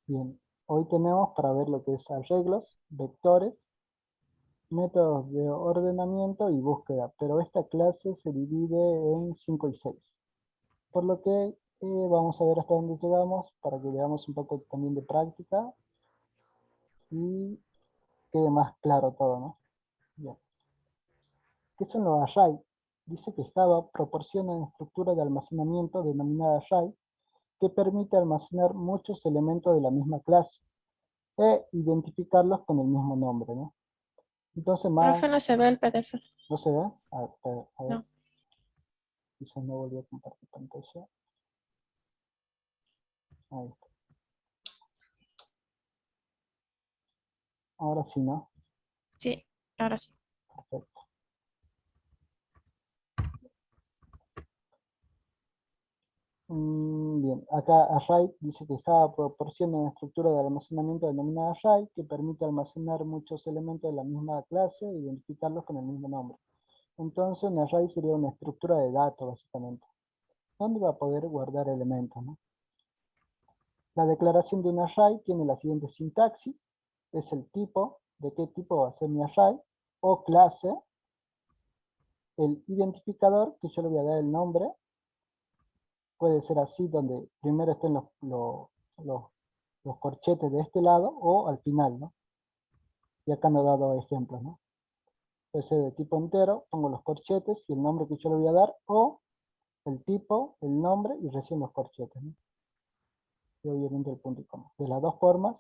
Bien, hoy tenemos para ver lo que es arreglos, vectores, métodos de ordenamiento y búsqueda, pero esta clase se divide en 5 y 6. Por lo que vamos a ver hasta dónde llegamos para que veamos un poco también de práctica y quede más claro todo, ¿no? Bien. ¿Qué son los array? Dice que Java proporciona una estructura de almacenamiento denominada array que permite almacenar muchos elementos de la misma clase e identificarlos con el mismo nombre, ¿no? Entonces más, Profe, no se ve el PDF. ¿no se ve? A ver, No. quizás no volví a compartir pantalla. Ahí está. Ahora sí, ¿no? Sí, ahora sí. Perfecto. Bien, acá array dice que Java proporciona una estructura de almacenamiento denominada array que permite almacenar muchos elementos de la misma clase e identificarlos con el mismo nombre. Entonces un array sería una estructura de datos básicamente, donde va a poder guardar elementos, ¿no? La declaración de un array tiene la siguiente sintaxis, es el tipo, de qué tipo va a ser mi array, o clase, el identificador, que yo le voy a dar el nombre, puede ser así, donde primero estén los, los corchetes de este lado, o al final, ¿no? Y acá me he dado ejemplos, ¿no? Puede ser de tipo entero, pongo los corchetes y el nombre que yo le voy a dar, o el tipo, el nombre y recién los corchetes, ¿no? Y obviamente el punto y coma. De las dos formas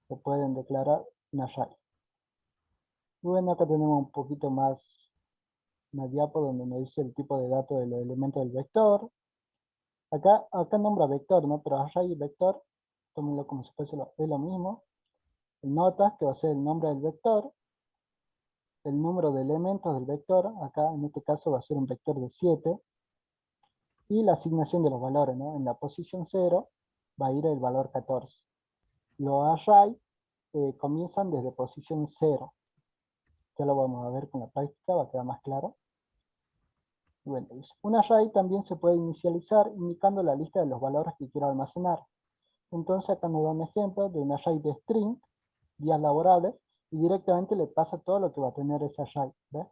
se pueden declarar un array. Y bueno, acá tenemos un poquito más una diapo donde nos dice el tipo de datos de los elementos del vector. Acá nombra vector, ¿no? Pero array y vector, tómenlo como si fuese es lo mismo. El notas, que va a ser el nombre del vector. El número de elementos del vector, acá en este caso va a ser un vector de 7. Y la asignación de los valores, ¿no? En la posición 0 va a ir el valor 14. Los array comienzan desde posición 0. Ya lo vamos a ver con la práctica, va a quedar más claro. Bueno, un array también se puede inicializar indicando la lista de los valores que quiero almacenar. Entonces acá nos da un ejemplo de un array de string, días laborables, y directamente le pasa todo lo que va a tener ese array, ¿ves?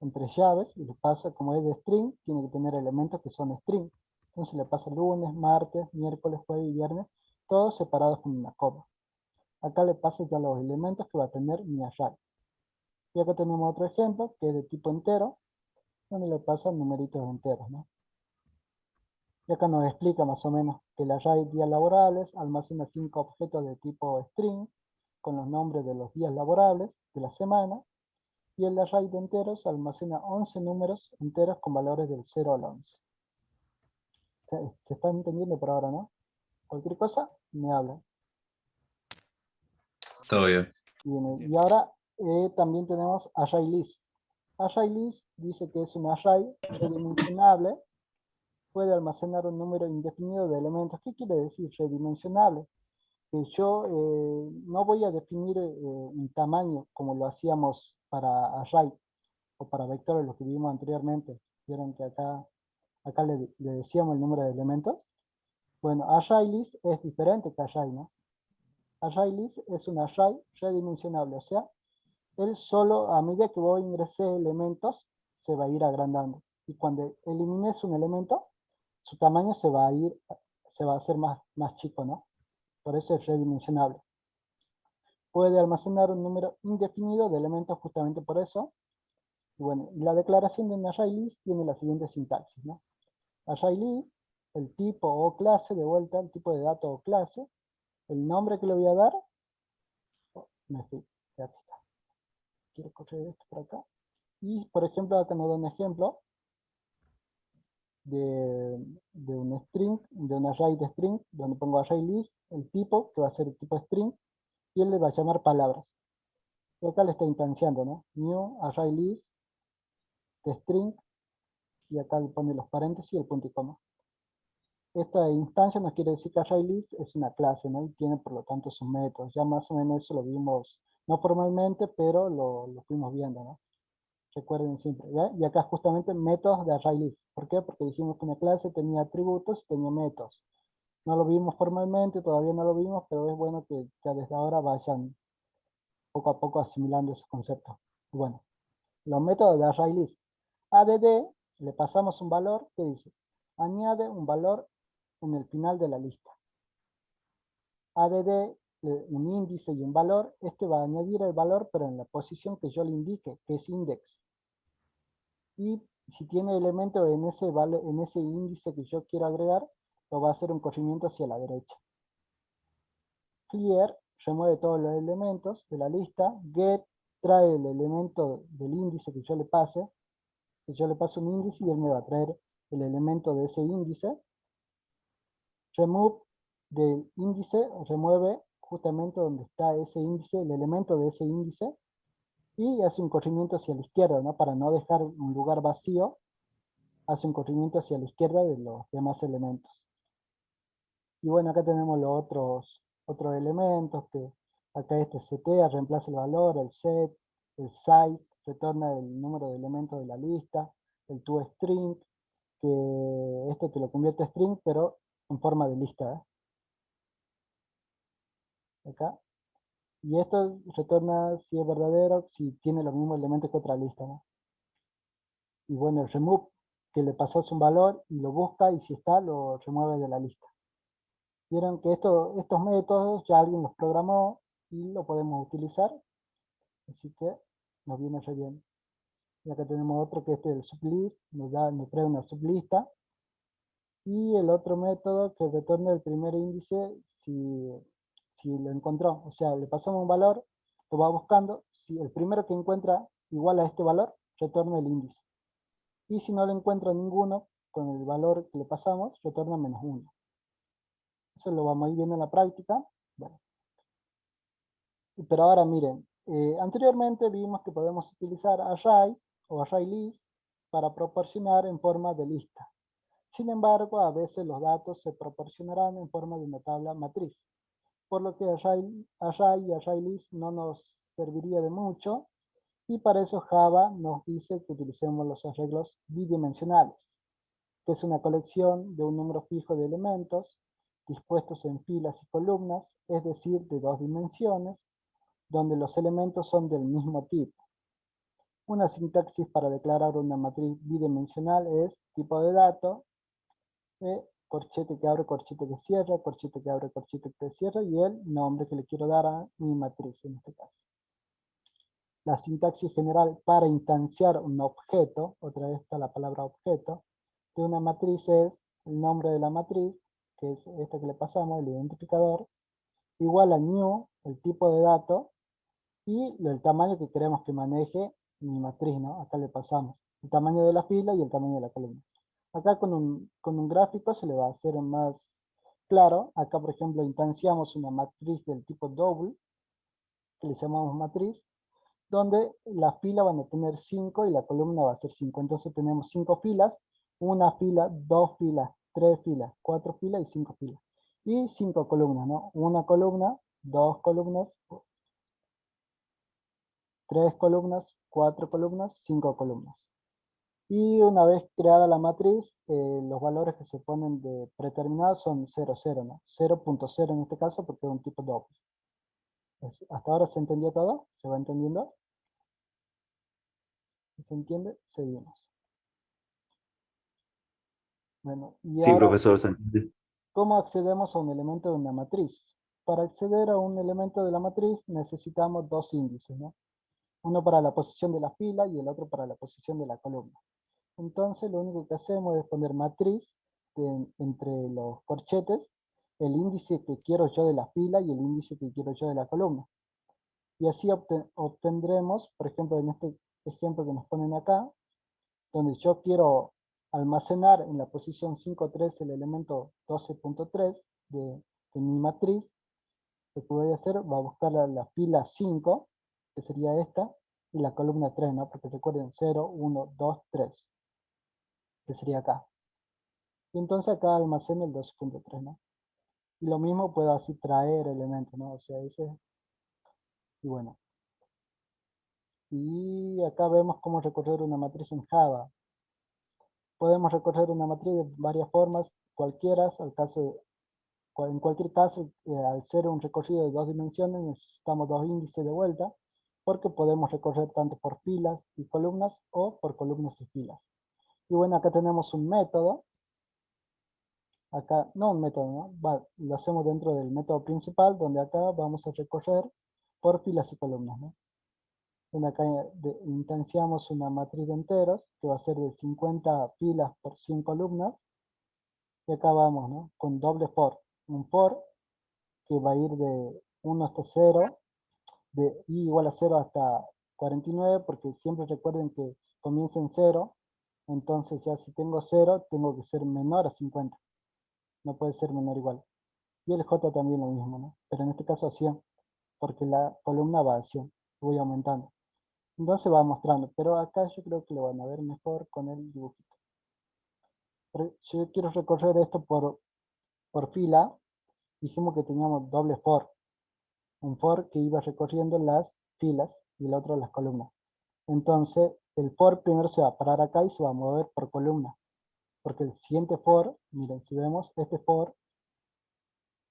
Entre llaves, y le pasa, como es de string, tiene que tener elementos que son string. Entonces le pasa lunes, martes, miércoles, jueves y viernes, todos separados con una coma. Acá le pasa ya los elementos que va a tener mi array. Y acá tenemos otro ejemplo, que es de tipo entero, donde le pasan numeritos enteros, ¿no? Y acá nos explica más o menos que el array días laborables almacena 5 objetos de tipo string con los nombres de los días laborables de la semana, y el array de enteros almacena 11 números enteros con valores del 0 al 11. Se está entendiendo por ahora, ¿no? Cualquier cosa, me habla. Todo bien. Y ahora también tenemos ArrayList. ArrayList dice que es un array redimensionable, puede almacenar un número indefinido de elementos. ¿Qué quiere decir redimensionable? Que yo no voy a definir un tamaño como lo hacíamos para array o para vectores, lo que vimos anteriormente. Vieron que acá le decíamos el número de elementos. Bueno, ArrayList es diferente que array, ¿no? ArrayList es un array redimensionable, o sea, él solo a medida que vos ingreses elementos se va a ir agrandando. Y cuando elimines un elemento, su tamaño se va a hacer más chico, ¿no? Por eso es redimensionable. Puede almacenar un número indefinido de elementos justamente por eso. Y bueno, la declaración de un ArrayList tiene la siguiente sintaxis, ¿no? ArrayList, el tipo o clase, de vuelta, el tipo de dato o clase, el nombre que le voy a dar, me fui, ya está. Quiero correr esto por acá. Y, por ejemplo, acá nos da un ejemplo de un string, de un array de string, donde pongo ArrayList, el tipo, que va a ser el tipo string, y él le va a llamar palabras. Y acá le está instanciando, ¿no? New ArrayList de string, y acá le pone los paréntesis y el punto y coma. Esta instancia nos quiere decir que ArrayList es una clase, ¿no? Y tiene por lo tanto sus métodos. Ya más o menos eso lo vimos, no formalmente, pero lo fuimos viendo, ¿no? Recuerden siempre, ¿ya? Y acá justamente métodos de ArrayList. ¿Por qué? Porque dijimos que una clase tenía atributos y tenía métodos. No lo vimos formalmente, todavía no lo vimos, pero es bueno que ya desde ahora vayan poco a poco asimilando esos conceptos. Y bueno, los métodos de array list. ADD, le pasamos un valor que dice, añade un valor en el final de la lista. ADD, un índice y un valor, este va a añadir el valor, pero en la posición que yo le indique, que es index. Y si tiene elemento en en ese índice que yo quiero agregar, lo va a hacer un corrimiento hacia la derecha. Clear remueve todos los elementos de la lista. Get trae el elemento del índice que yo le pase. Que yo le paso un índice y él me va a traer el elemento de ese índice. Remove del índice remueve justamente donde está ese índice, el elemento de ese índice. Y hace un corrimiento hacia la izquierda, ¿no? Para no dejar un lugar vacío, hace un corrimiento hacia la izquierda de los demás elementos. Y bueno, acá tenemos los otros elementos, que acá este setea, reemplaza el valor, el set, el size, retorna el número de elementos de la lista, el toString, que esto te lo convierte a string, pero en forma de lista, acá. Y esto retorna si es verdadero, si tiene los mismos elementos que otra lista, ¿no? Y bueno, el remove, que le pasas un valor y lo busca, y si está, lo remueve de la lista. Vieron que estos métodos ya alguien los programó y lo podemos utilizar, así que nos viene re bien. Y acá tenemos otro que es el sublist, nos trae una sublista. Y el otro método que retorna el primer índice si lo encontró. O sea, le pasamos un valor, lo va buscando, si el primero que encuentra igual a este valor, retorna el índice. Y si no le encuentra ninguno con el valor que le pasamos, retorna -1. Eso lo vamos a ir viendo en la práctica. Bueno, pero ahora miren, anteriormente vimos que podemos utilizar array o array list para proporcionar en forma de lista. Sin embargo, a veces los datos se proporcionarán en forma de una tabla matriz, por lo que array y array list no nos serviría de mucho, y para eso Java nos dice que utilicemos los arreglos bidimensionales, que es una colección de un número fijo de elementos dispuestos en filas y columnas, es decir, de 2 dimensiones, donde los elementos son del mismo tipo. Una sintaxis para declarar una matriz bidimensional es tipo de dato, corchete que abre, corchete que cierra, corchete que abre, corchete que cierra, y el nombre que le quiero dar a mi matriz en este caso. La sintaxis general para instanciar un objeto, otra vez está la palabra objeto, de una matriz es el nombre de la matriz, que es esta que le pasamos, el identificador, igual a new, el tipo de dato, y el tamaño que queremos que maneje mi matriz, ¿no? Acá le pasamos el tamaño de la fila y el tamaño de la columna. Acá con un gráfico se le va a hacer más claro. Acá, por ejemplo, instanciamos una matriz del tipo double, que le llamamos matriz, donde la fila van a tener 5 y la columna va a ser 5. Entonces tenemos 5 filas, una fila, 2 filas, 3 filas, 4 filas y 5 filas. Y 5 columnas, ¿no? Una columna, 2 columnas, 3 columnas, 4 columnas, 5 columnas. Y una vez creada la matriz, los valores que se ponen de predeterminados son 0, 0, ¿no? 0.0 en este caso porque es un tipo doble. ¿Hasta ahora se entendió todo? ¿Se va entendiendo? Si se entiende, seguimos. Bueno, y Sí, ahora, profesor, se entiende. ¿cómo accedemos a un elemento de una matriz? Para acceder a un elemento de la matriz necesitamos dos índices, ¿no? Uno para la posición de la fila y el otro para la posición de la columna. Entonces lo único que hacemos es poner matriz entre los corchetes, el índice que quiero yo de la fila y el índice que quiero yo de la columna. Y así obtendremos, por ejemplo, en este ejemplo que nos ponen acá, donde yo quiero almacenar en la posición 5.3 el elemento 12.3 de mi matriz, lo que voy a hacer va a buscar la fila 5, que sería esta, y la columna 3, ¿no? Porque recuerden 0, 1, 2, 3, que sería acá. Y entonces acá almaceno el 12.3, ¿no? Y lo mismo puedo así traer elementos, ¿no? O sea, y bueno. Y acá vemos cómo recorrer una matriz en Java. Podemos recorrer una matriz de varias formas, cualquiera, al caso En cualquier caso, al ser un recorrido de 2 dimensiones, necesitamos 2 índices de vuelta, porque podemos recorrer tanto por filas y columnas o por columnas y filas. Y bueno, acá tenemos un método. Acá, no un método, ¿no? Lo hacemos dentro del método principal, donde acá vamos a recorrer por filas y columnas, ¿no? Acá instanciamos una matriz de enteros, que va a ser de 50 filas por 100 columnas. Y acá vamos, ¿no? Con doble for. Un for que va a ir de 1 hasta 0, de i igual a 0 hasta 49, porque siempre recuerden que comienza en 0. Entonces ya si tengo 0, tengo que ser menor a 50. No puede ser menor o igual. Y el j también lo mismo, ¿no? Pero en este caso a 100, porque la columna va a 100. Voy aumentando. Entonces va mostrando, pero acá yo creo que lo van a ver mejor con el dibujito. Si yo quiero recorrer esto por fila, dijimos que teníamos doble for. Un for que iba recorriendo las filas y el otro las columnas. Entonces, el for primero se va a parar acá y se va a mover por columna. Porque el siguiente for, miren, si vemos, este for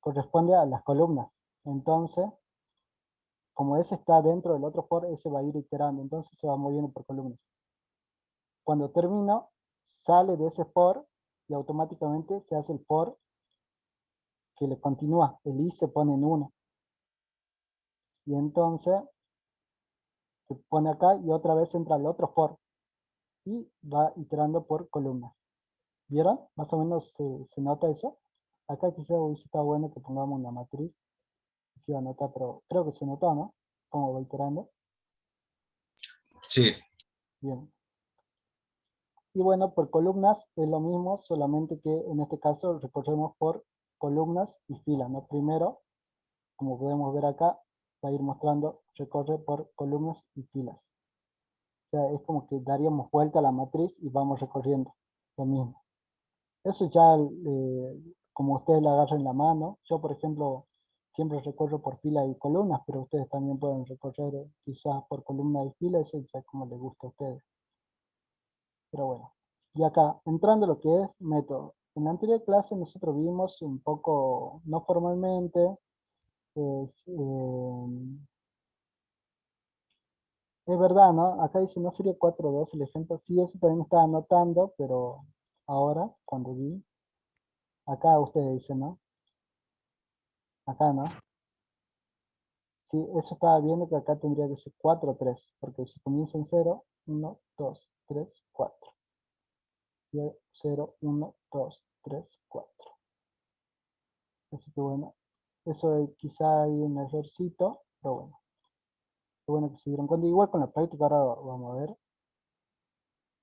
corresponde a las columnas. Entonces, como ese está dentro del otro for, ese va a ir iterando. Entonces se va moviendo por columnas. Cuando termino, sale de ese for y automáticamente se hace el for que le continúa. El i se pone en 1. Y entonces se pone acá y otra vez entra el otro for. Y va iterando por columnas. ¿Vieron? Más o menos se nota eso. Acá quizá hubiese estado bueno que pongamos una matriz. Se iba a notar, pero creo que se notó, ¿no? Cómo va iterando. Sí. Bien. Y bueno, por columnas es lo mismo, solamente que en este caso recorremos por columnas y filas, ¿no? Primero, como podemos ver acá, va a ir mostrando, recorre por columnas y filas. O sea, es como que daríamos vuelta a la matriz y vamos recorriendo lo mismo. Eso ya, como ustedes la agarren en la mano, yo por ejemplo, siempre recorro por filas y columnas, pero ustedes también pueden recorrer quizás por columna y fila, eso ya como les gusta a ustedes. Pero bueno, y acá, entrando a lo que es método. En la anterior clase nosotros vimos un poco, no formalmente, es verdad, ¿no? Acá dice no sería 4.2 el ejemplo. Sí, eso también estaba anotando, pero ahora, cuando vi, acá ustedes dicen, ¿no? Acá, ¿no? Sí, eso estaba viendo que acá tendría que ser 4.3, porque si comienza en 0, 1, 2, 3, 4. 0, 1, 2, 3, 4. Así que bueno, eso quizá hay un errorcito, pero bueno. Qué bueno que se dieron cuenta. Igual con la práctica ahora vamos a ver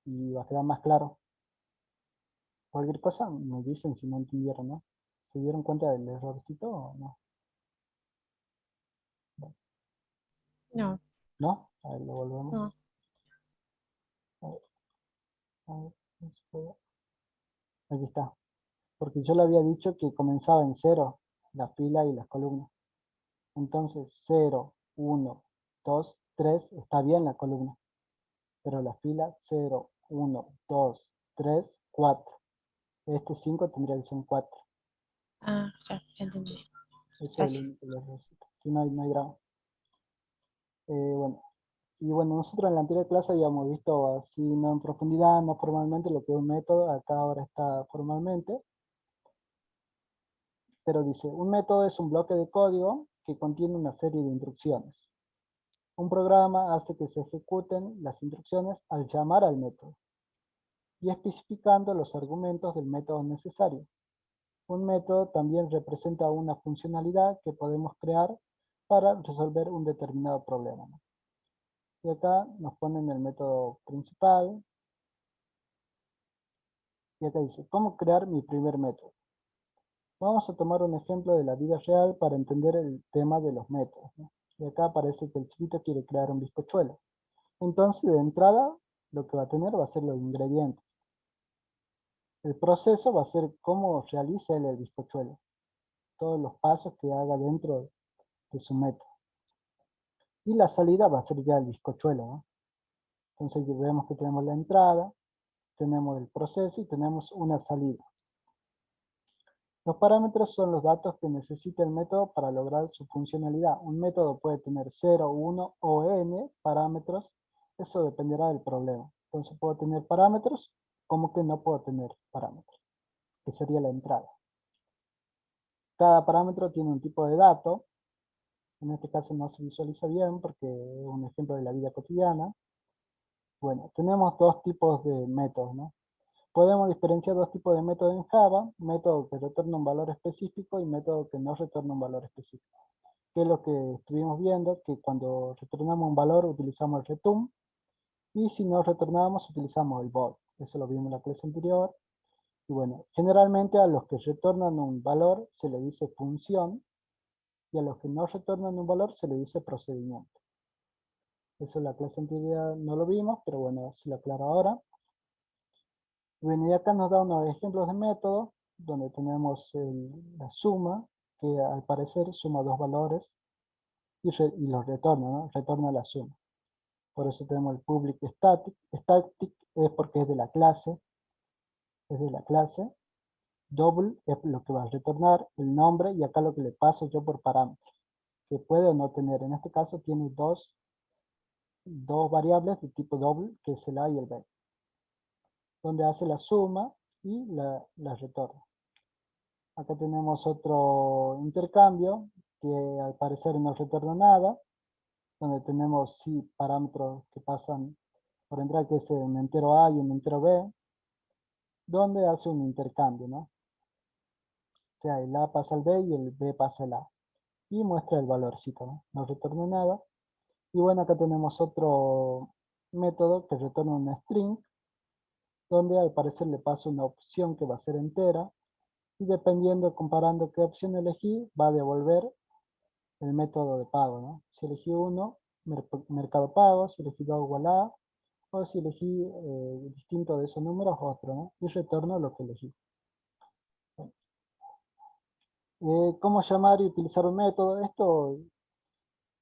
y va a quedar más claro. Cualquier cosa me dicen si no entendieron, ¿no? ¿Se dieron cuenta del errorcito o no? No, ¿No? A ver, lo volvemos. no. A ver, a ver, aquí está. Porque yo le había dicho que comenzaba en 0, la fila y las columnas. Entonces 0, 1, 2, 3, está bien la columna. Pero la fila 0, 1, 2, 3, 4. Este 5 tendría que ser un 4. Ah, ya entendí. Ese es el Gracias. único errorcito. Si no hay drama. Bueno, y bueno, nosotros en la anterior clase habíamos visto así, no en profundidad, no formalmente, lo que es un método. Acá ahora está formalmente. Pero dice, un método es un bloque de código que contiene una serie de instrucciones. Un programa hace que se ejecuten las instrucciones al llamar al método y especificando los argumentos del método necesario. Un método también representa una funcionalidad que podemos crear para resolver un determinado problema, ¿no? Y acá nos ponen el método principal. Y acá dice, ¿cómo crear mi primer método? Vamos a tomar un ejemplo de la vida real para entender el tema de los métodos, ¿no? Y acá parece que el chiquito quiere crear un bizcochuelo. Entonces, de entrada, lo que va a tener va a ser los ingredientes. El proceso va a ser cómo realiza él el bizcochuelo. Todos los pasos que haga dentro de su método. Y la salida va a ser ya el bizcochuelo, ¿no? Entonces vemos que tenemos la entrada, tenemos el proceso y tenemos una salida. Los parámetros son los datos que necesita el método para lograr su funcionalidad. Un método puede tener 0, 1 o n parámetros. Eso dependerá del problema. Entonces puedo tener parámetros como que no puedo tener parámetros, que sería la entrada. Cada parámetro tiene un tipo de dato. En este caso no se visualiza bien porque es un ejemplo de la vida cotidiana. Bueno, tenemos dos tipos de métodos, ¿no? Podemos diferenciar dos tipos de métodos en Java, método que retorna un valor específico y método que no retorna un valor específico. Que es lo que estuvimos viendo, que cuando retornamos un valor utilizamos el return, y si no retornamos utilizamos el void. Eso lo vimos en la clase anterior. Y bueno, generalmente a los que retornan un valor se le dice función, y a los que no retornan un valor se le dice procedimiento. Eso en la clase anterior no lo vimos, pero bueno, se lo aclaro ahora. Bueno, y acá nos da unos ejemplos de métodos, donde tenemos la suma, que al parecer suma dos valores, y los retorna, ¿no? Retorna la suma. Por eso tenemos el public static. Static es porque es de la clase, es de la clase. Double es lo que va a retornar, el nombre, y acá lo que le paso yo por parámetro, que puede o no tener. En este caso tiene dos variables de tipo double, que es el A y el B, donde hace la suma y la retorna. Acá tenemos otro intercambio que al parecer no retorna nada, donde tenemos sí parámetros que pasan por entrar, que es un entero A y un entero B, donde hace un intercambio, ¿no? O sea, el A pasa al B y el B pasa al A. Y muestra el valorcito, ¿no? No retorna nada. Y bueno, acá tenemos otro método que retorna un string, donde al parecer le paso una opción que va a ser entera, y dependiendo, comparando qué opción elegí, va a devolver el método de pago, ¿no? Si elegí uno, mercado pago; si elegí dos, igual a; o si elegí distinto de esos números, otro, ¿no? Y retorno lo que elegí. ¿Cómo llamar y utilizar un método? Esto,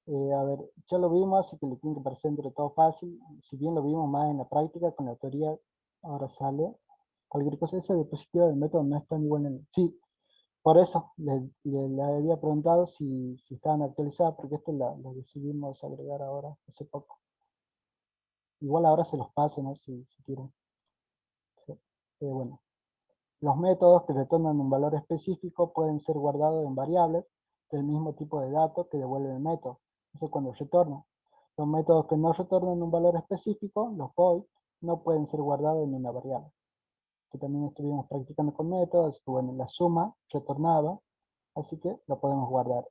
a ver, ya lo vimos, así que le tiene que parecer entre todo fácil. Si bien lo vimos más en la práctica, con la teoría ahora sale. Cualquier cosa, ese dispositivo del método no está igual en... Sí, por eso le había preguntado si estaban actualizadas, porque esto lo decidimos agregar ahora, hace poco. Igual ahora se los paso, ¿no? Si quieren. Sí. Bueno, los métodos que retornan un valor específico pueden ser guardados en variables del mismo tipo de datos que devuelve el método. Eso es cuando retorna. Los métodos que no retornan un valor específico, los void, no pueden ser guardados en una variable. Que también estuvimos practicando con métodos, así que bueno, la suma retornaba, así que lo podemos guardar.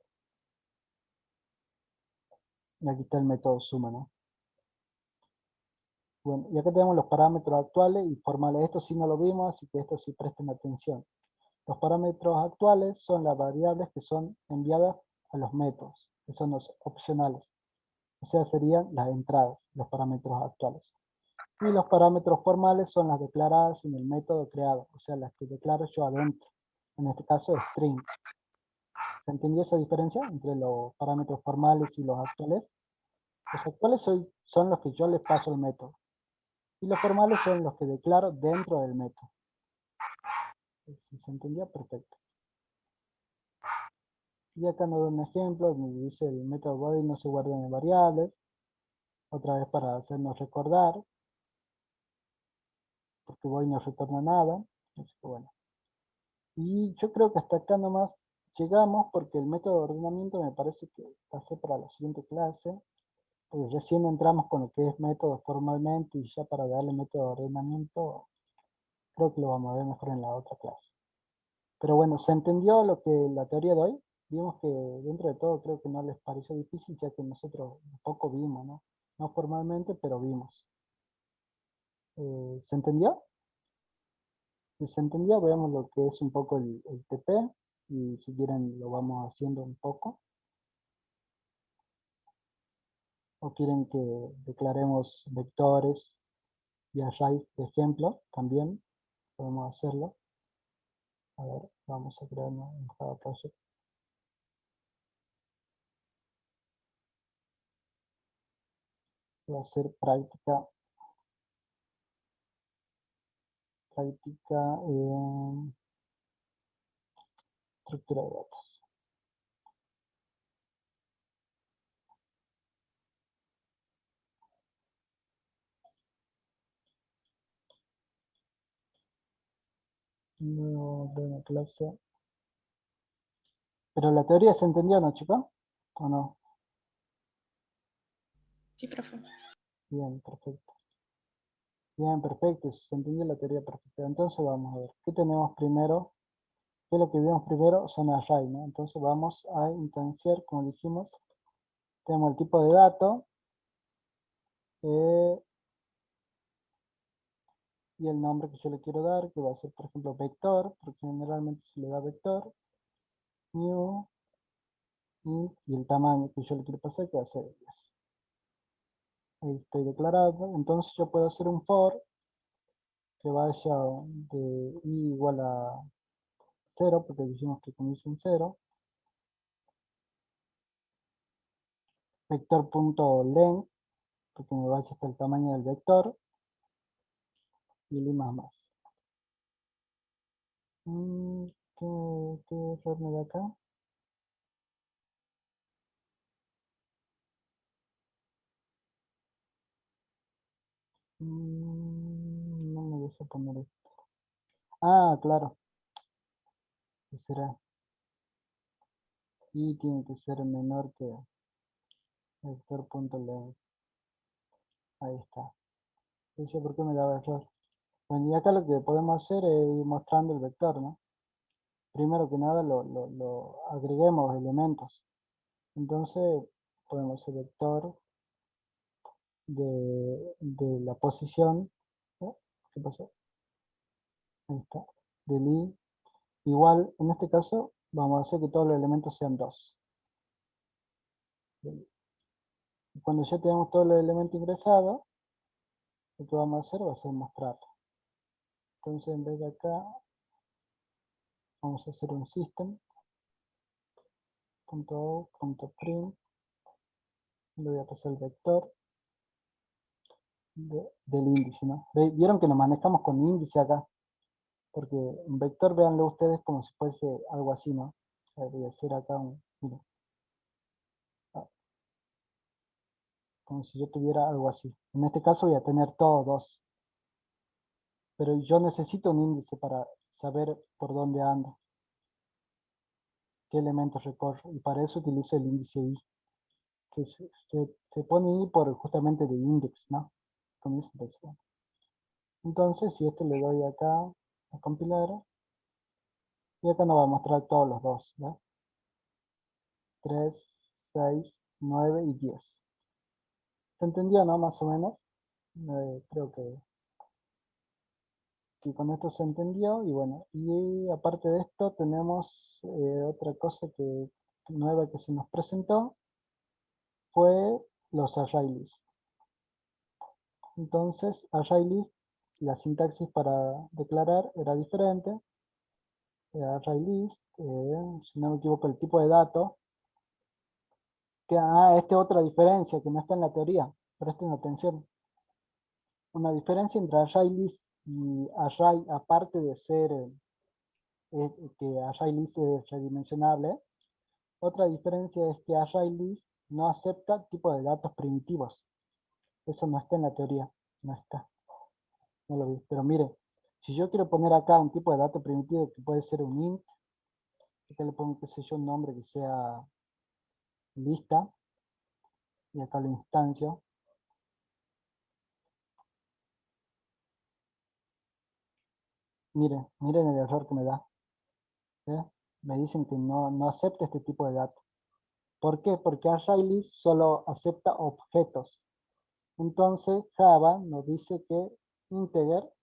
Y aquí está el método suma, ¿no? Bueno, y acá tenemos los parámetros actuales y formales. Esto sí no lo vimos, así que esto sí presten atención. Los parámetros actuales son las variables que son enviadas a los métodos, que son los opcionales. O sea, serían las entradas, los parámetros actuales. Y los parámetros formales son las declaradas en el método creado, o sea, las que declaro yo adentro. En este caso, string. ¿Se entendió esa diferencia entre los parámetros formales y los actuales? Los actuales son los que yo les paso al método. Y los formales son los que declaro dentro del método. Si se entendía, perfecto. Y acá nos da un ejemplo, me dice el método void no se guarda en variables. Otra vez para hacernos recordar, porque void no retorna nada. Así que bueno. Y yo creo que hasta acá nomás llegamos, porque el método de ordenamiento me parece que pasé para la siguiente clase. Porque recién entramos con lo que es método formalmente, y ya para darle método de ordenamiento, creo que lo vamos a ver mejor en la otra clase. Pero bueno, ¿se entendió lo que la teoría de hoy? Vimos que dentro de todo creo que no les pareció difícil, ya que nosotros un poco vimos, ¿no? No formalmente, pero vimos. ¿Se entendió? Si se entendió, veamos lo que es un poco el TP, y si quieren lo vamos haciendo un poco. O quieren que declaremos vectores y arrays de ejemplo, también podemos hacerlo. A ver, vamos a crear un Java Project. Voy a hacer práctica. estructura de datos. No, de una clase. Pero la teoría se entendió, ¿no, chicos? ¿O no? Sí, profe. Bien, perfecto. Bien, perfecto. Si se entendió la teoría perfecta. Entonces vamos a ver. ¿Qué tenemos primero? ¿Qué es lo que vimos primero? Son array, ¿no? Entonces vamos a instanciar, como dijimos. Tenemos el tipo de dato. Y el nombre que yo le quiero dar, que va a ser, por ejemplo, vector, porque generalmente se le da vector. New. Y el tamaño que yo le quiero pasar, que va a ser 10. Ahí estoy declarado. Entonces yo puedo hacer un for que vaya de i igual a 0, porque dijimos que comienza en 0. Vector.length, porque me vaya hasta el tamaño del vector. Y el i más. ¿Qué error me da acá? No me deja poner esto. Ah, claro. ¿Qué será? Y tiene que ser menor que vector.length. Ahí está. ¿Eso por qué me daba error? Bueno, y acá lo que podemos hacer es ir mostrando el vector, ¿no? Primero que nada lo agreguemos elementos. Entonces podemos hacer vector de la posición. ¿No? ¿Qué pasó? Ahí está. Del i. Igual, en este caso, vamos a hacer que todos los elementos sean 2. Y cuando ya tenemos todos los elementos ingresados, lo que vamos a hacer va a ser mostrar. Entonces, en vez de acá, vamos a hacer un system.out.print. Le voy a pasar el vector del índice, ¿no? Vieron que nos manejamos con índice acá, porque un vector, véanlo ustedes como si fuese algo así, ¿no? Voy a hacer acá miren, como si yo tuviera algo así. En este caso voy a tener todos 2. Pero yo necesito un índice para saber por dónde ando, qué elementos recorro, y para eso utilizo el índice i, que se pone i por justamente de index, ¿no? Entonces, si esto le doy acá a compilar, y acá nos va a mostrar todos los 2, ¿no? 3, 6, 9 y 10. ¿Se entendió, no? Más o menos. Creo que con esto se entendió. Y bueno, y aparte de esto tenemos otra cosa nueva que se nos presentó. Fue los ArrayList. Entonces, ArrayList, la sintaxis para declarar era diferente. ArrayList, si no me equivoco, el tipo de dato. Esta es otra diferencia que no está en la teoría. Presten atención. Una diferencia entre ArrayList y Array, aparte de ser que ArrayList es redimensionable, otra diferencia es que ArrayList no acepta tipo de datos primitivos. Eso no está en la teoría, no está. No lo vi. Pero mire, si yo quiero poner acá un tipo de dato primitivo que puede ser un int, acá le pongo, qué sé yo, un nombre que sea lista, y acá lo instancio. Miren el error que me da. ¿Eh? Me dicen que no acepta este tipo de datos. ¿Por qué? Porque ArrayList solo acepta objetos. Entonces Java nos dice que integer,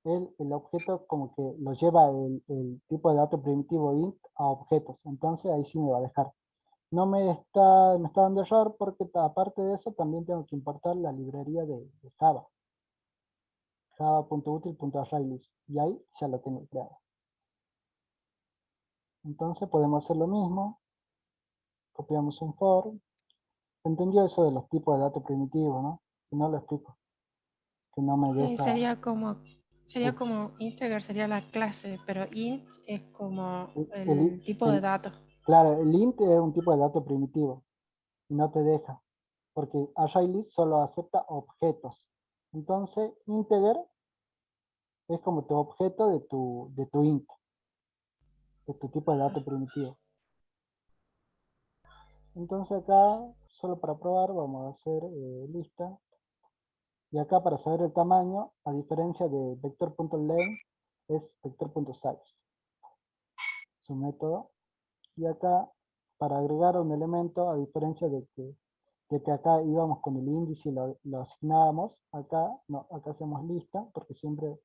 el objeto como que lo lleva el tipo de dato primitivo int a objetos. Entonces ahí sí me va a dejar. No me está dando error porque aparte de eso también tengo que importar la librería de Java. Java.util.arraylist. Y ahí ya lo tengo creado. Entonces podemos hacer lo mismo. Copiamos un for. ¿Entendió eso de los tipos de datos primitivos, no? Si no lo explico. Que no me deja. Sería como Sería como integer, sería la clase, pero int es como el- el tipo de el- datos. claro, el int es un tipo de dato primitivo y no te deja, porque ArrayList solo acepta objetos. Entonces, integer es como tu objeto de tu int, de tu tipo de dato primitivo. Entonces acá, solo para probar, vamos a hacer lista. Y acá para saber el tamaño, a diferencia de vector.length, es vector.size, su método. Y acá, para agregar un elemento, a diferencia de que acá íbamos con el índice y lo asignábamos, acá no, acá hacemos lista, porque siempre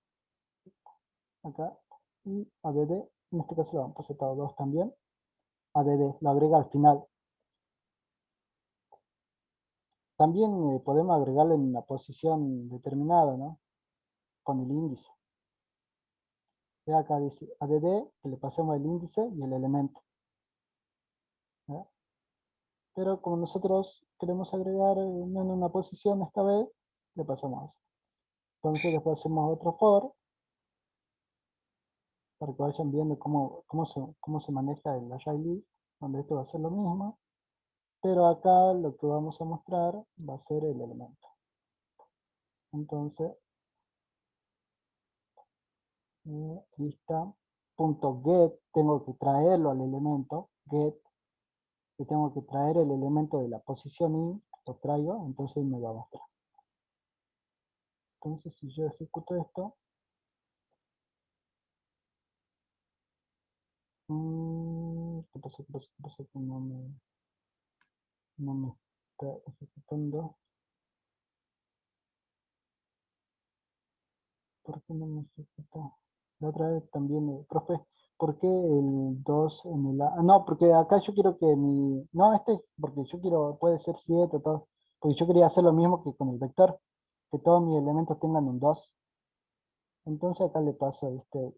acá, y add, en este caso lo vamos a hacer todo 2 también, add, lo agrega al final. También podemos agregarle en una posición determinada, ¿no? Con el índice. Y acá dice add, que le pasemos el índice y el elemento. ¿Ya? Pero como nosotros queremos agregar no en una posición esta vez, le pasamos eso. Entonces después hacemos otro for, para que vayan viendo cómo se maneja el ArrayList, donde esto va a ser lo mismo. Pero acá lo que vamos a mostrar va a ser el elemento. Entonces, lista.get, tengo que traerlo al elemento, get, que tengo que traer el elemento de la posición in, lo traigo, entonces me va a mostrar. Entonces, si yo ejecuto esto, ¿qué pasa? ¿Qué pasa? ¿Qué pasa? Que no me está ejecutando. ¿Por qué no me ejecuta? La otra vez también, profe, ¿por qué el 2 en el A? Ah, no, porque acá yo quiero que mi... No, porque yo quiero, puede ser 7 todo. Porque yo quería hacer lo mismo que con el vector, que todos mis elementos tengan un 2. Entonces acá le paso este...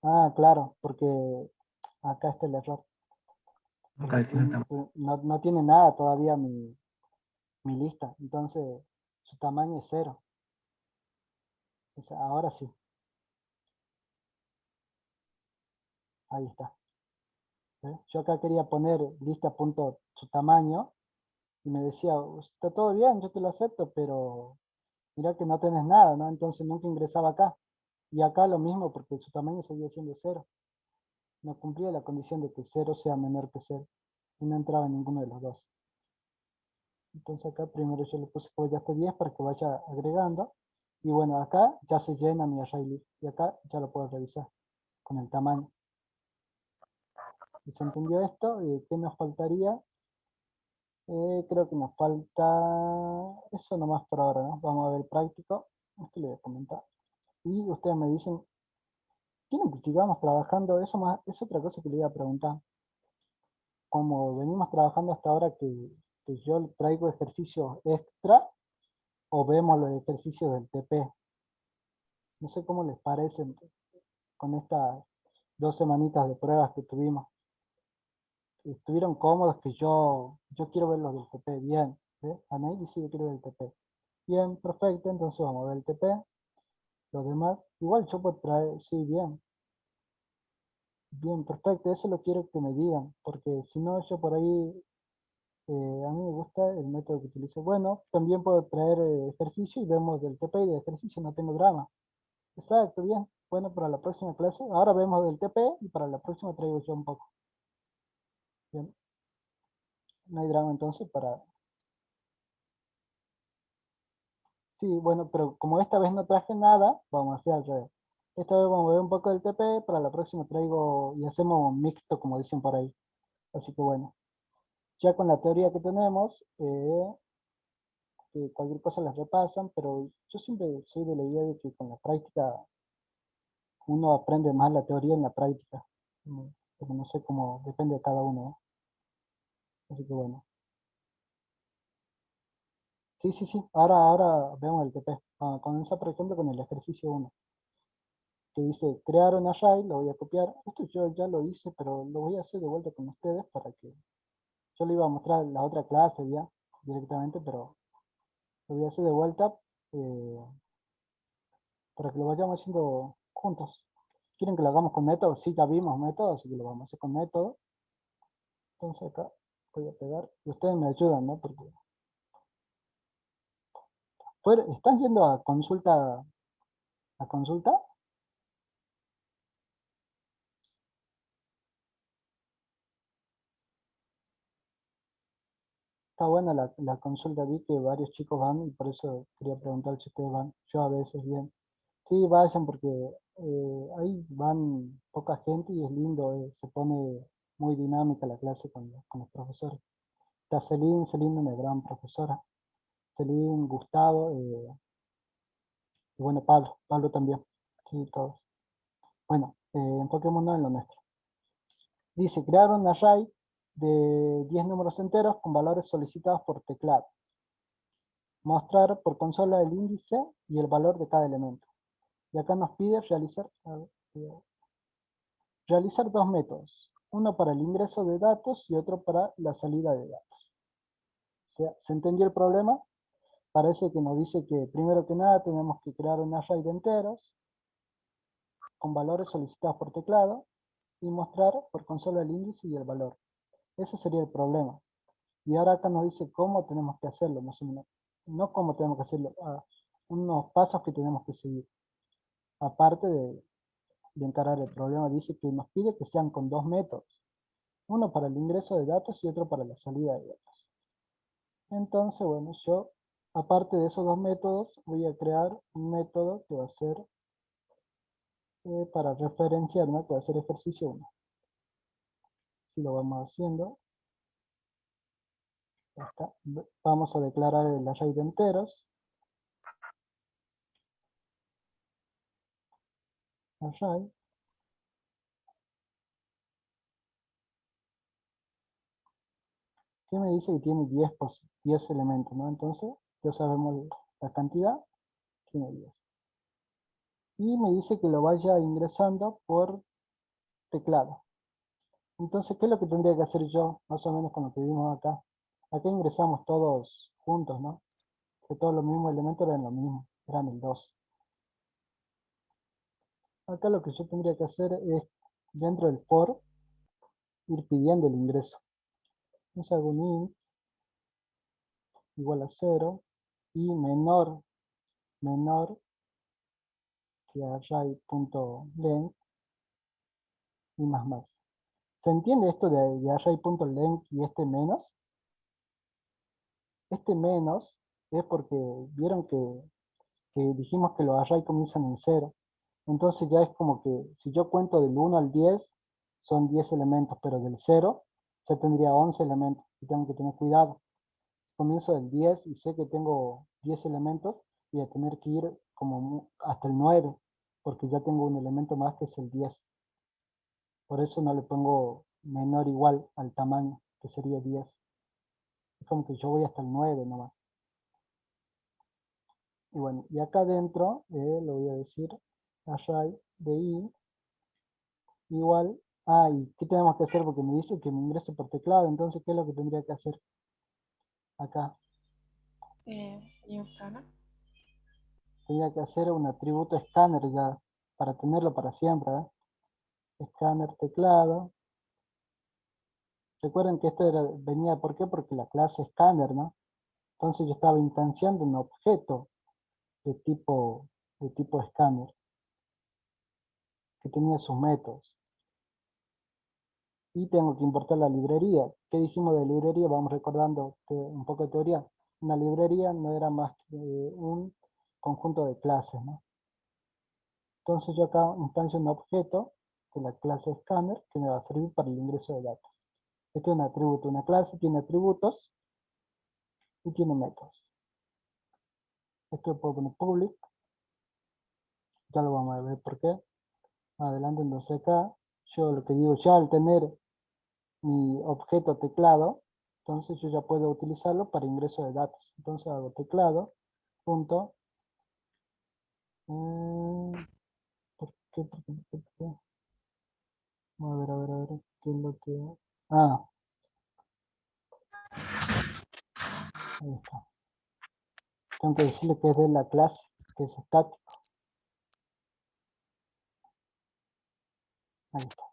Ah, claro, porque acá está el error. Porque no tiene nada todavía mi lista. Entonces su tamaño es 0. O sea, ahora sí. Ahí está. ¿Ve? Yo acá quería poner lista punto su tamaño y me decía, está todo bien, yo te lo acepto, pero mira que no tenés nada, ¿no? Entonces nunca ingresaba acá. Y acá lo mismo porque su tamaño seguía siendo 0. No cumplía la condición de que 0 sea menor que 0. Y no entraba en ninguno de los dos. Entonces acá primero yo le puse que ya esté 10 para que vaya agregando. Y bueno, acá ya se llena mi array list. Y acá ya lo puedo revisar con el tamaño. ¿Y se entendió esto? ¿Qué nos faltaría? Creo que nos falta eso nomás por ahora, ¿no? Vamos a ver el práctico. Esto le voy a comentar. Y ustedes me dicen, ¿quieren que sigamos trabajando? Eso más, es otra cosa que le iba a preguntar. Como venimos trabajando hasta ahora que yo traigo ejercicios extra o vemos los ejercicios del TP. No sé cómo les parecen con estas 2 semanitas de pruebas que tuvimos. Estuvieron cómodos que yo quiero ver los del TP, bien. ¿Eh? Anaí dice yo quiero ver el TP. Bien, perfecto, entonces vamos a ver el TP. Los demás, igual yo puedo traer, sí, bien. Bien, perfecto, eso lo quiero que me digan, porque si no yo por ahí, a mí me gusta el método que utilizo. Bueno, también puedo traer ejercicio y vemos del TP y de ejercicio, no tengo drama. Exacto, bien. Bueno, para la próxima clase, ahora vemos del TP y para la próxima traigo yo un poco. Bien, no hay drama entonces para... Sí, bueno, pero como esta vez no traje nada, vamos a hacer al revés. Esta vez vamos a ver un poco del TP, para la próxima traigo y hacemos un mixto, como dicen por ahí. Así que bueno, ya con la teoría que tenemos, que cualquier cosa las repasan, pero yo siempre soy de la idea de que con la práctica uno aprende más la teoría en la práctica. Pero no sé cómo, depende de cada uno, ¿no? Así que bueno. Sí, sí, sí. Ahora vemos el TP. Comienza, por ejemplo, con el ejercicio 1, que dice crear un array, lo voy a copiar. Esto yo ya lo hice, pero lo voy a hacer de vuelta con ustedes para que yo le iba a mostrar la otra clase ya directamente, pero Lo voy a hacer de vuelta para que lo vayamos haciendo juntos. ¿Quieren que lo hagamos con método? Sí, ya vimos método, así que lo vamos a hacer con método. Entonces acá voy a pegar, y ustedes me ayudan, ¿no? Porque ¿están yendo a consulta? ¿A consulta? Está buena la consulta, vi que varios chicos van y por eso quería preguntar si ustedes van. Yo a veces bien. Sí, vayan porque ahí van poca gente y es lindo, se pone muy dinámica la clase con los profesores. Está Celine, una gran profesora. Celine, Gustavo, y bueno, Pablo también. Sí, todos. Bueno, enfoquémonos en lo nuestro. Dice, crear un array de 10 números enteros con valores solicitados por teclado. Mostrar por consola el índice y el valor de cada elemento. Y acá nos pide realizar dos métodos. Uno para el ingreso de datos y otro para la salida de datos. O sea, ¿se entendió el problema? Parece que nos dice que primero que nada tenemos que crear un array de enteros con valores solicitados por teclado y mostrar por consola el índice y el valor. Ese sería el problema. Y ahora acá nos dice cómo tenemos que hacerlo, más o menos. No cómo tenemos que hacerlo, unos pasos que tenemos que seguir. Aparte de encarar el problema, dice que nos pide que sean con dos métodos. Uno para el ingreso de datos y otro para la salida de datos. Entonces, bueno, yo, aparte de esos dos métodos, voy a crear un método que va a ser para referenciar, ¿no? Que va a ser ejercicio 1. Si lo vamos haciendo, ya está. Vamos a declarar el array de enteros. Array. ¿Qué me dice que tiene 10 elementos, ¿no? Entonces, ya sabemos la cantidad, tiene 10. Y me dice que lo vaya ingresando por teclado. Entonces, ¿qué es lo que tendría que hacer yo, más o menos con lo que vimos acá? Acá ingresamos todos juntos, ¿no? Que todos los mismos elementos eran lo mismo, eran el 2. Acá lo que yo tendría que hacer es, dentro del for, ir pidiendo el ingreso. Entonces hago un int igual a 0 y menor que array.length y más. ¿Se entiende esto de array.length y este menos? Este menos es porque vieron que dijimos que los array comienzan en 0. Entonces ya es como que si yo cuento del 1 al 10, son 10 elementos, pero del 0 ya tendría 11 elementos y tengo que tener cuidado. Comienzo del 10 y sé que tengo 10 elementos y a tener que ir como hasta el 9, porque ya tengo un elemento más que es el 10. Por eso no le pongo menor igual al tamaño, que sería 10. Es como que yo voy hasta el 9 nomás. Y bueno, y acá adentro le voy a decir array de int igual. ¿Y qué tenemos que hacer? Porque me dice que me ingrese por teclado, entonces ¿qué es lo que tendría que hacer? Acá. Y un cara. Tendría que hacer un atributo escáner ya, para tenerlo para siempre, ¿eh? Escáner teclado. Recuerden que esto venía, ¿por qué? Porque la clase escáner, ¿no? Entonces yo estaba instanciando un objeto de tipo escáner, que tenía sus métodos. Y tengo que importar la librería. ¿Qué dijimos de librería? Vamos recordando un poco de teoría. Una librería no era más que un conjunto de clases, ¿no? Entonces yo acá instancio un objeto de la clase scanner que me va a servir para el ingreso de datos. Este es un atributo. Una clase tiene atributos y tiene métodos. Esto lo puedo poner public. Ya lo vamos a ver por qué. Adelante, entonces acá yo lo que digo, ya al tener mi objeto teclado, entonces yo ya puedo utilizarlo para ingreso de datos. Entonces hago teclado, punto. ¿Por qué? ¿Por qué? A ver, ¿qué es lo que...? Ahí está. Tengo tengo que decirle que es de la clase, que es estático. Ahí está.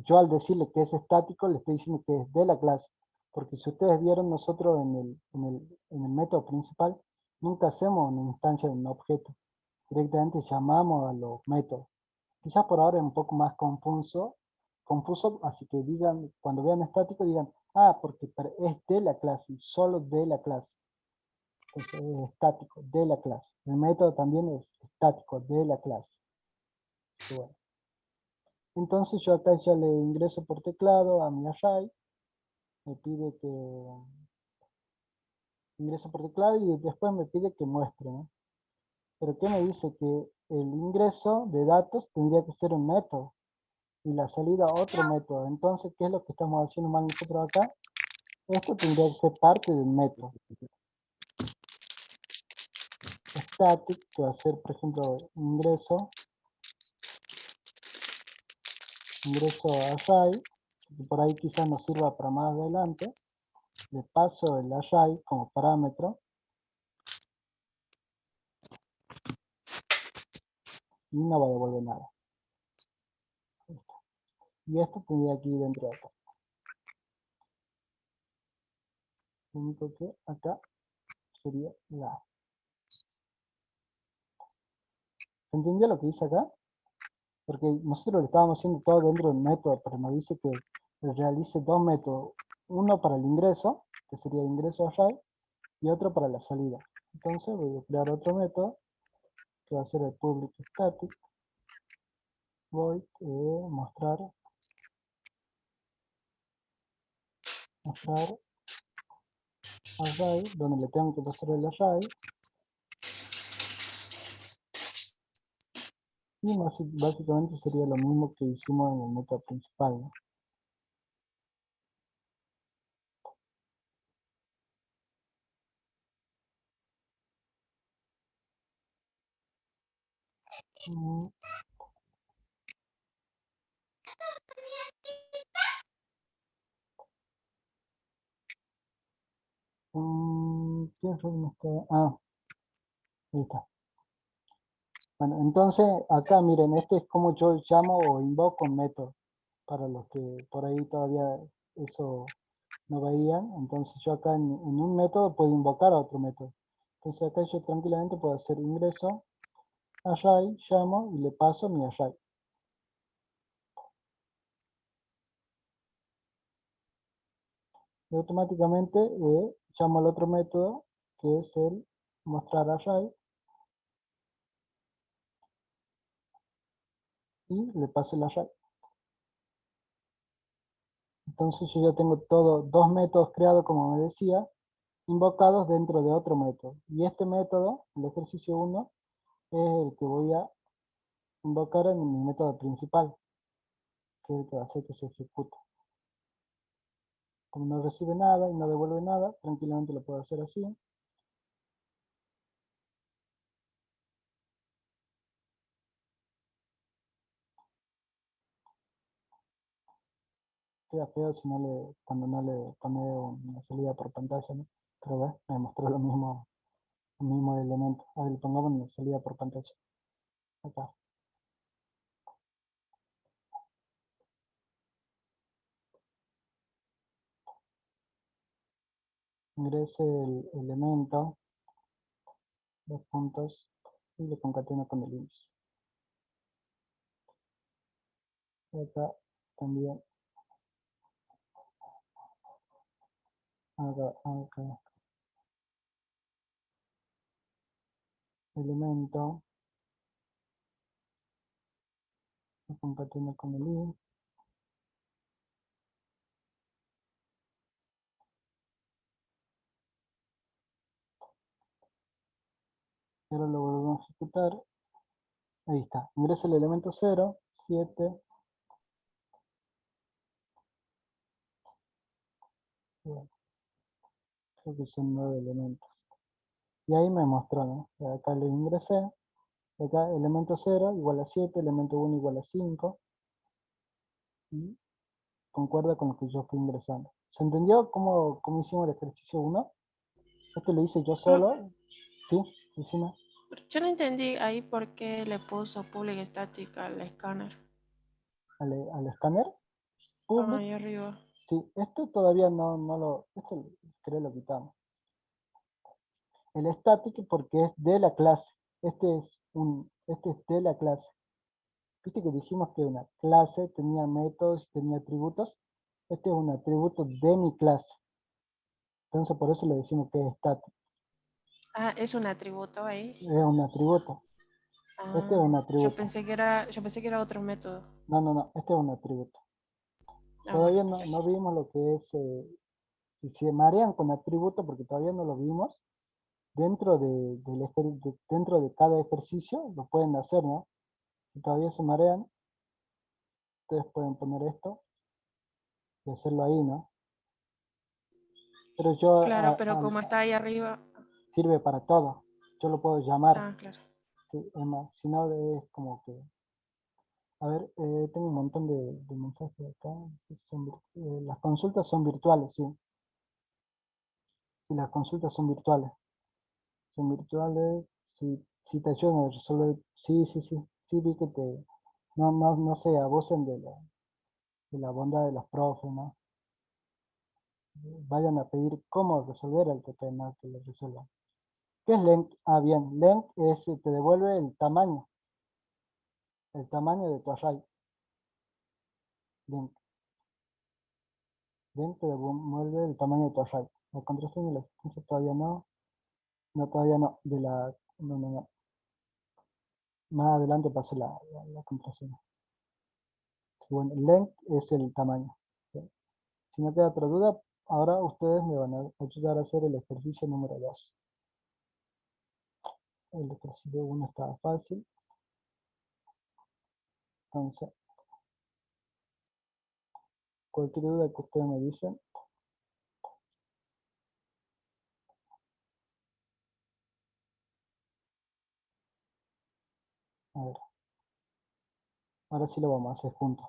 Yo al decirle que es estático, le estoy diciendo que es de la clase. Porque si ustedes vieron, nosotros en el método principal, nunca hacemos una instancia de un objeto. Directamente llamamos a los métodos. Quizás por ahora es un poco más confuso, así que digan, cuando vean estático, digan, ah, porque es de la clase, y solo de la clase. Entonces es estático, de la clase. El método también es estático, de la clase. Y bueno. Entonces yo acá ya le ingreso por teclado a mi array, me pide que ingreso por teclado y después me pide que muestre, ¿no? Pero ¿qué me dice? Que el ingreso de datos tendría que ser un método y la salida otro método. Entonces, ¿qué es lo que estamos haciendo mal nosotros acá? Esto tendría que ser parte del método. Static, que va a ser, por ejemplo, ingreso array, que por ahí quizás nos sirva para más adelante. Le paso el array como parámetro y no va a devolver nada. Y esto tendría que ir dentro de acá. Lo único que acá sería la. ¿Se entendió lo que dice acá? Porque nosotros lo estábamos haciendo todo dentro del método, pero nos dice que realice dos métodos. Uno para el ingreso, que sería ingreso array, y otro para la salida. Entonces voy a crear otro método, que va a ser el public static, void mostrar array, donde le tengo que pasar el array, y básicamente sería lo mismo que hicimos en el método principal, ¿no? Mm, ¿qué error me está? Ah, ahí está. Bueno, entonces acá miren, este es como yo llamo o invoco un método, para los que por ahí todavía eso no veían. Entonces yo acá en un método puedo invocar a otro método. Entonces acá yo tranquilamente puedo hacer ingreso, array, llamo y le paso mi array. Y automáticamente llamo al otro método, que es el mostrar array, y le paso el array. Entonces yo ya tengo dos métodos creados, como me decía, invocados dentro de otro método. Y este método, el ejercicio 1, es el que voy a invocar en mi método principal, que es el que va a hacer que se ejecute. Como no recibe nada y no devuelve nada, tranquilamente lo puedo hacer así. Queda feo si no cuando no le pone una salida por pantalla, ¿no? Pero ve, me mostró lo mismo, el mismo elemento. A ver, le pongamos una salida por pantalla. Acá. Ingrese el elemento, dos puntos, y lo concateno con el índice. Y acá también, acá, elemento, lo concateno con el índice. Y ahora lo volvemos a ejecutar. Ahí está. Ingresa el elemento 0, 7. Bueno, creo que son 9 elementos. Y ahí me mostró, ¿no? Y acá le ingresé. Acá elemento 0 igual a 7, elemento 1 igual a 5. Y concuerda con lo que yo fui ingresando. ¿Se entendió cómo hicimos el ejercicio 1? Este lo hice yo No, solo. Sí, sí, no. yo no entendí ahí por qué le puso public static al escáner. Al escáner. Ah, Public. ahí arriba. Sí, esto todavía no lo, esto creo lo quitamos. El static porque es de la clase. Este es de la clase. Viste que dijimos que una clase tenía métodos y tenía atributos. Este es un atributo de mi clase. Entonces por eso le decimos que es static. Ah, es un atributo ahí. Es un atributo. Este es Ah, un atributo. yo pensé que era otro método. No, este es un atributo. Ah, bueno, Todavía no gracias. vimos lo que es, si se marean con atributo, porque todavía no lo vimos, dentro de cada ejercicio lo pueden hacer, ¿no? Si todavía se marean, ustedes pueden poner esto y hacerlo ahí, ¿no? Pero Claro, pero como está ahí arriba. sirve para todo. Yo lo puedo llamar, Ah, claro. ¿sí? Es más, si no es como que... A ver, tengo un montón de mensajes acá. Las consultas son virtuales, sí. Sí, las consultas son virtuales. Son virtuales, sí te ayudan a resolver. Sí, sí, sí. Sí, vi que te... No se abusen de la bondad de los profes, ¿no? Vayan a pedir cómo resolver el TP, no que lo resuelvan. ¿Qué es length? Ah, bien, length es, te devuelve el tamaño de tu array. Length. Length te devuelve el tamaño de tu array. La contraseña de la existencia todavía no. No, todavía no. No. Más adelante paso la contraseña. Bueno, length es el tamaño. ¿Sí? Si no queda otra duda, ahora ustedes me van a ayudar a hacer el ejercicio número 2. El ejercicio 1 está fácil. Entonces, cualquier duda que ustedes me dicen, a ver, ahora sí lo vamos a hacer juntos.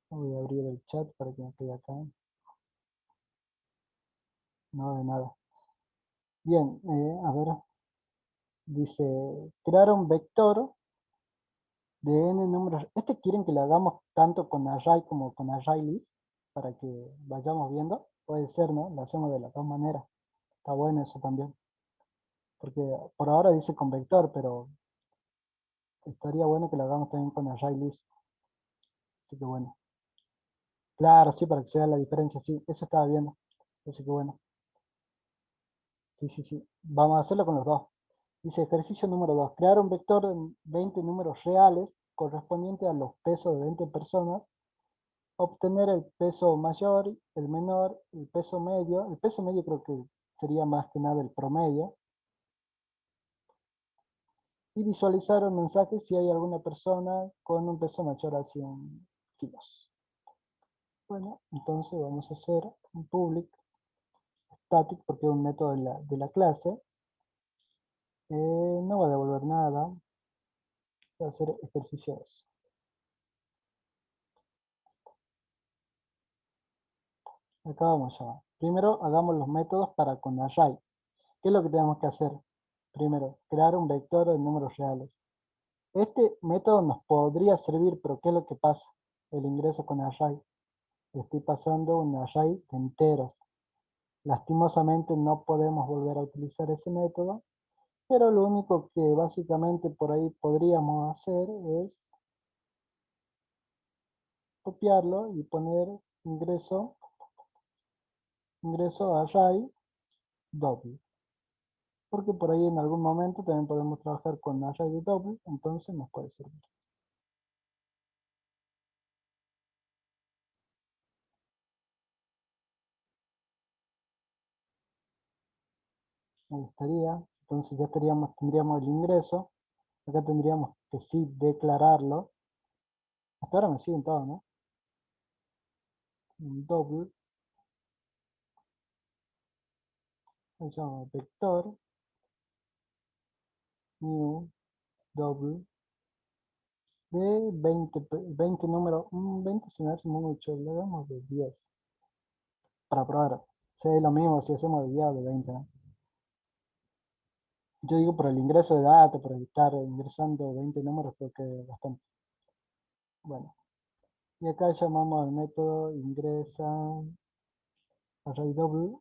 Voy a abrir el chat para que me quede acá. No de nada. Bien, a ver, dice, crear un vector de n números. Este quieren que lo hagamos tanto con array como con ArrayList, para que vayamos viendo. Puede ser, ¿no? Lo hacemos de las dos maneras. Está bueno eso también. Porque por ahora dice con vector, pero estaría bueno que lo hagamos también con ArrayList. Así que bueno. Claro, sí, para que se vea la diferencia, sí, eso estaba viendo. Así que bueno. Sí. Vamos a hacerlo con los dos. Dice ejercicio número 2. Crear un vector de 20 números reales correspondiente a los pesos de 20 personas. Obtener el peso mayor, el menor, el peso medio. El peso medio creo que sería más que nada el promedio. Y visualizar un mensaje si hay alguna persona con un peso mayor a 100 kilos. Bueno, entonces vamos a hacer un public static porque es un método de la clase. No va a devolver nada. Voy a hacer ejercicio 2. Acá vamos a llamar. Primero hagamos los métodos para con array. ¿Qué es lo que tenemos que hacer? Primero, crear un vector de números reales. Este método nos podría servir, pero ¿qué es lo que pasa? El ingreso con array. Estoy pasando un array de enteros. Lastimosamente no podemos volver a utilizar ese método, pero lo único que básicamente por ahí podríamos hacer es copiarlo y poner ingreso array doble. Porque por ahí en algún momento también podemos trabajar con array de doble, entonces nos puede servir. Me gustaría, entonces ya tendríamos el ingreso, acá tendríamos que sí declararlo. Hasta ahora me siguen todos, ¿no? Un doble, se llama vector, new, doble, de 20 números, 20 se me hace mucho, le damos de 10, para probar, Sí, es lo mismo si hacemos desviado de 20, ¿no? Yo digo por el ingreso de datos, por estar ingresando 20 números, creo que es bastante. Bueno, y acá llamamos al método ingresa array double,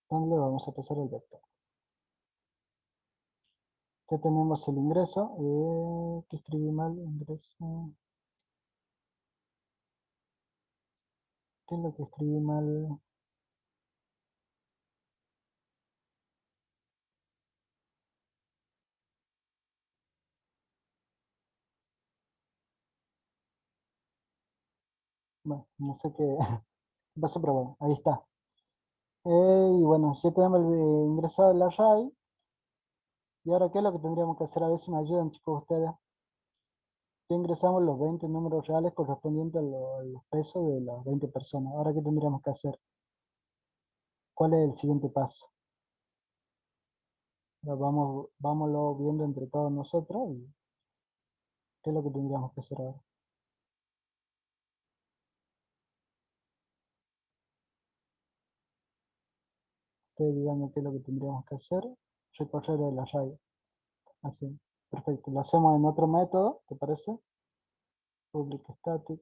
donde le vamos a pasar el vector. Ya tenemos el ingreso, que escribí mal, ingreso. ¿Qué es lo que escribí mal? Bueno, no sé qué pasó, pero bueno, ahí está. Y bueno, ya tenemos el ingresado del array. Y ahora, ¿qué es lo que tendríamos que hacer? A ver si me ayudan, chicos, ustedes. Ya ingresamos los 20 números reales correspondientes a los pesos de las 20 personas. Ahora, ¿qué tendríamos que hacer? ¿Cuál es el siguiente paso? Vámonos viendo entre todos nosotros y qué es lo que tendríamos que hacer ahora. Ustedes díganme qué es lo que tendríamos que hacer. Recorrer el array. Así. Perfecto. Lo hacemos en otro método, ¿te parece? Public static.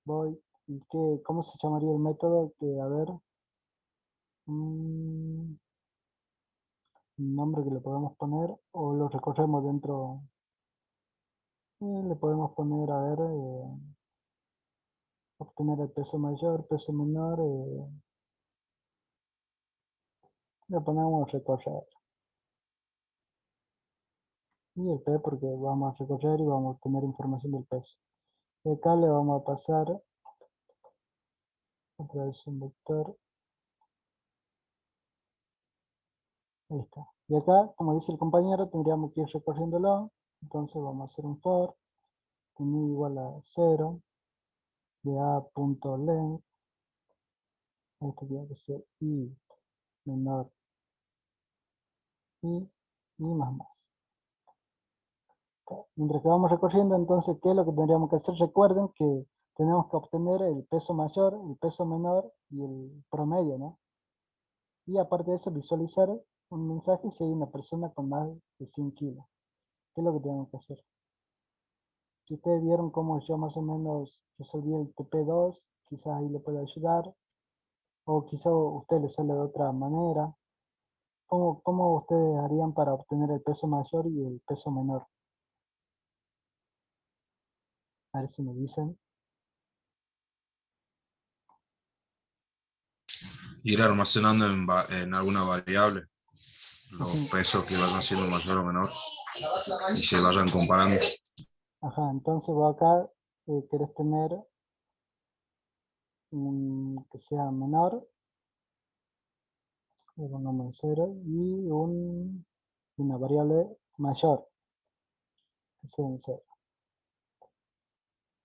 Void. ¿Y cómo se llamaría el método? Que, a ver. Un nombre que le podemos poner. O lo recorremos dentro. Le podemos poner, a ver. Obtener el peso mayor, peso menor. Le ponemos recorrer. Y el P porque vamos a recorrer y vamos a obtener información del peso. Y acá le vamos a pasar otra vez un vector. Ahí está. Y acá, como dice el compañero, tendríamos que ir recorriéndolo. Entonces vamos a hacer un for, con i igual a 0, de a.length. Esto tiene que ser i menor i más. Mientras que vamos recorriendo, entonces, ¿qué es lo que tendríamos que hacer? Recuerden que tenemos que obtener el peso mayor, el peso menor y el promedio, ¿no? Y aparte de eso, visualizar un mensaje si hay una persona con más de 100 kilos. ¿Qué es lo que tenemos que hacer? Si ustedes vieron cómo yo más o menos resolví el TP2, quizás ahí le pueda ayudar. O quizás a usted le sale de otra manera. ¿Cómo ustedes harían para obtener el peso mayor y el peso menor? A ver si me dicen. Ir almacenando en alguna variable los Ujú. pesos que vayan siendo mayor o menor y se vayan comparando. Ajá, entonces vos acá querés tener que sea menor, un número 0, y una variable mayor, que sea un 0.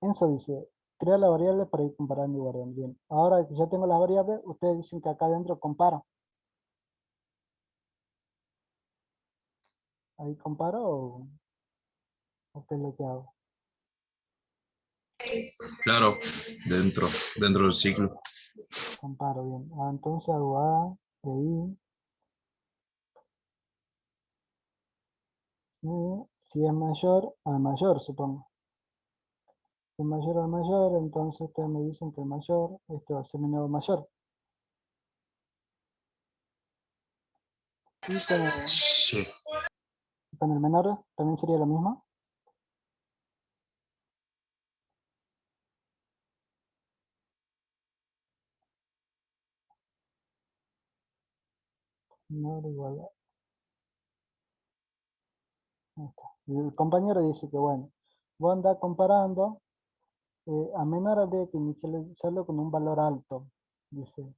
Enzo dice, crea la variable para ir comparando y guardando. Bien, ahora que ya tengo las variables, ustedes dicen que acá adentro comparo. Ahí comparo o qué es lo que hago. Claro, dentro del ciclo. Comparo, bien. Entonces hago A e I. Y si es mayor al mayor, supongo. Si es mayor al mayor, entonces ustedes me dicen que el mayor, este va a ser menor al mayor. Y Sí. con el menor también sería lo mismo. Menor igual a... ahí está. El compañero dice que bueno, voy a andar comparando. A menor habría que inicializarlo con un valor alto, dice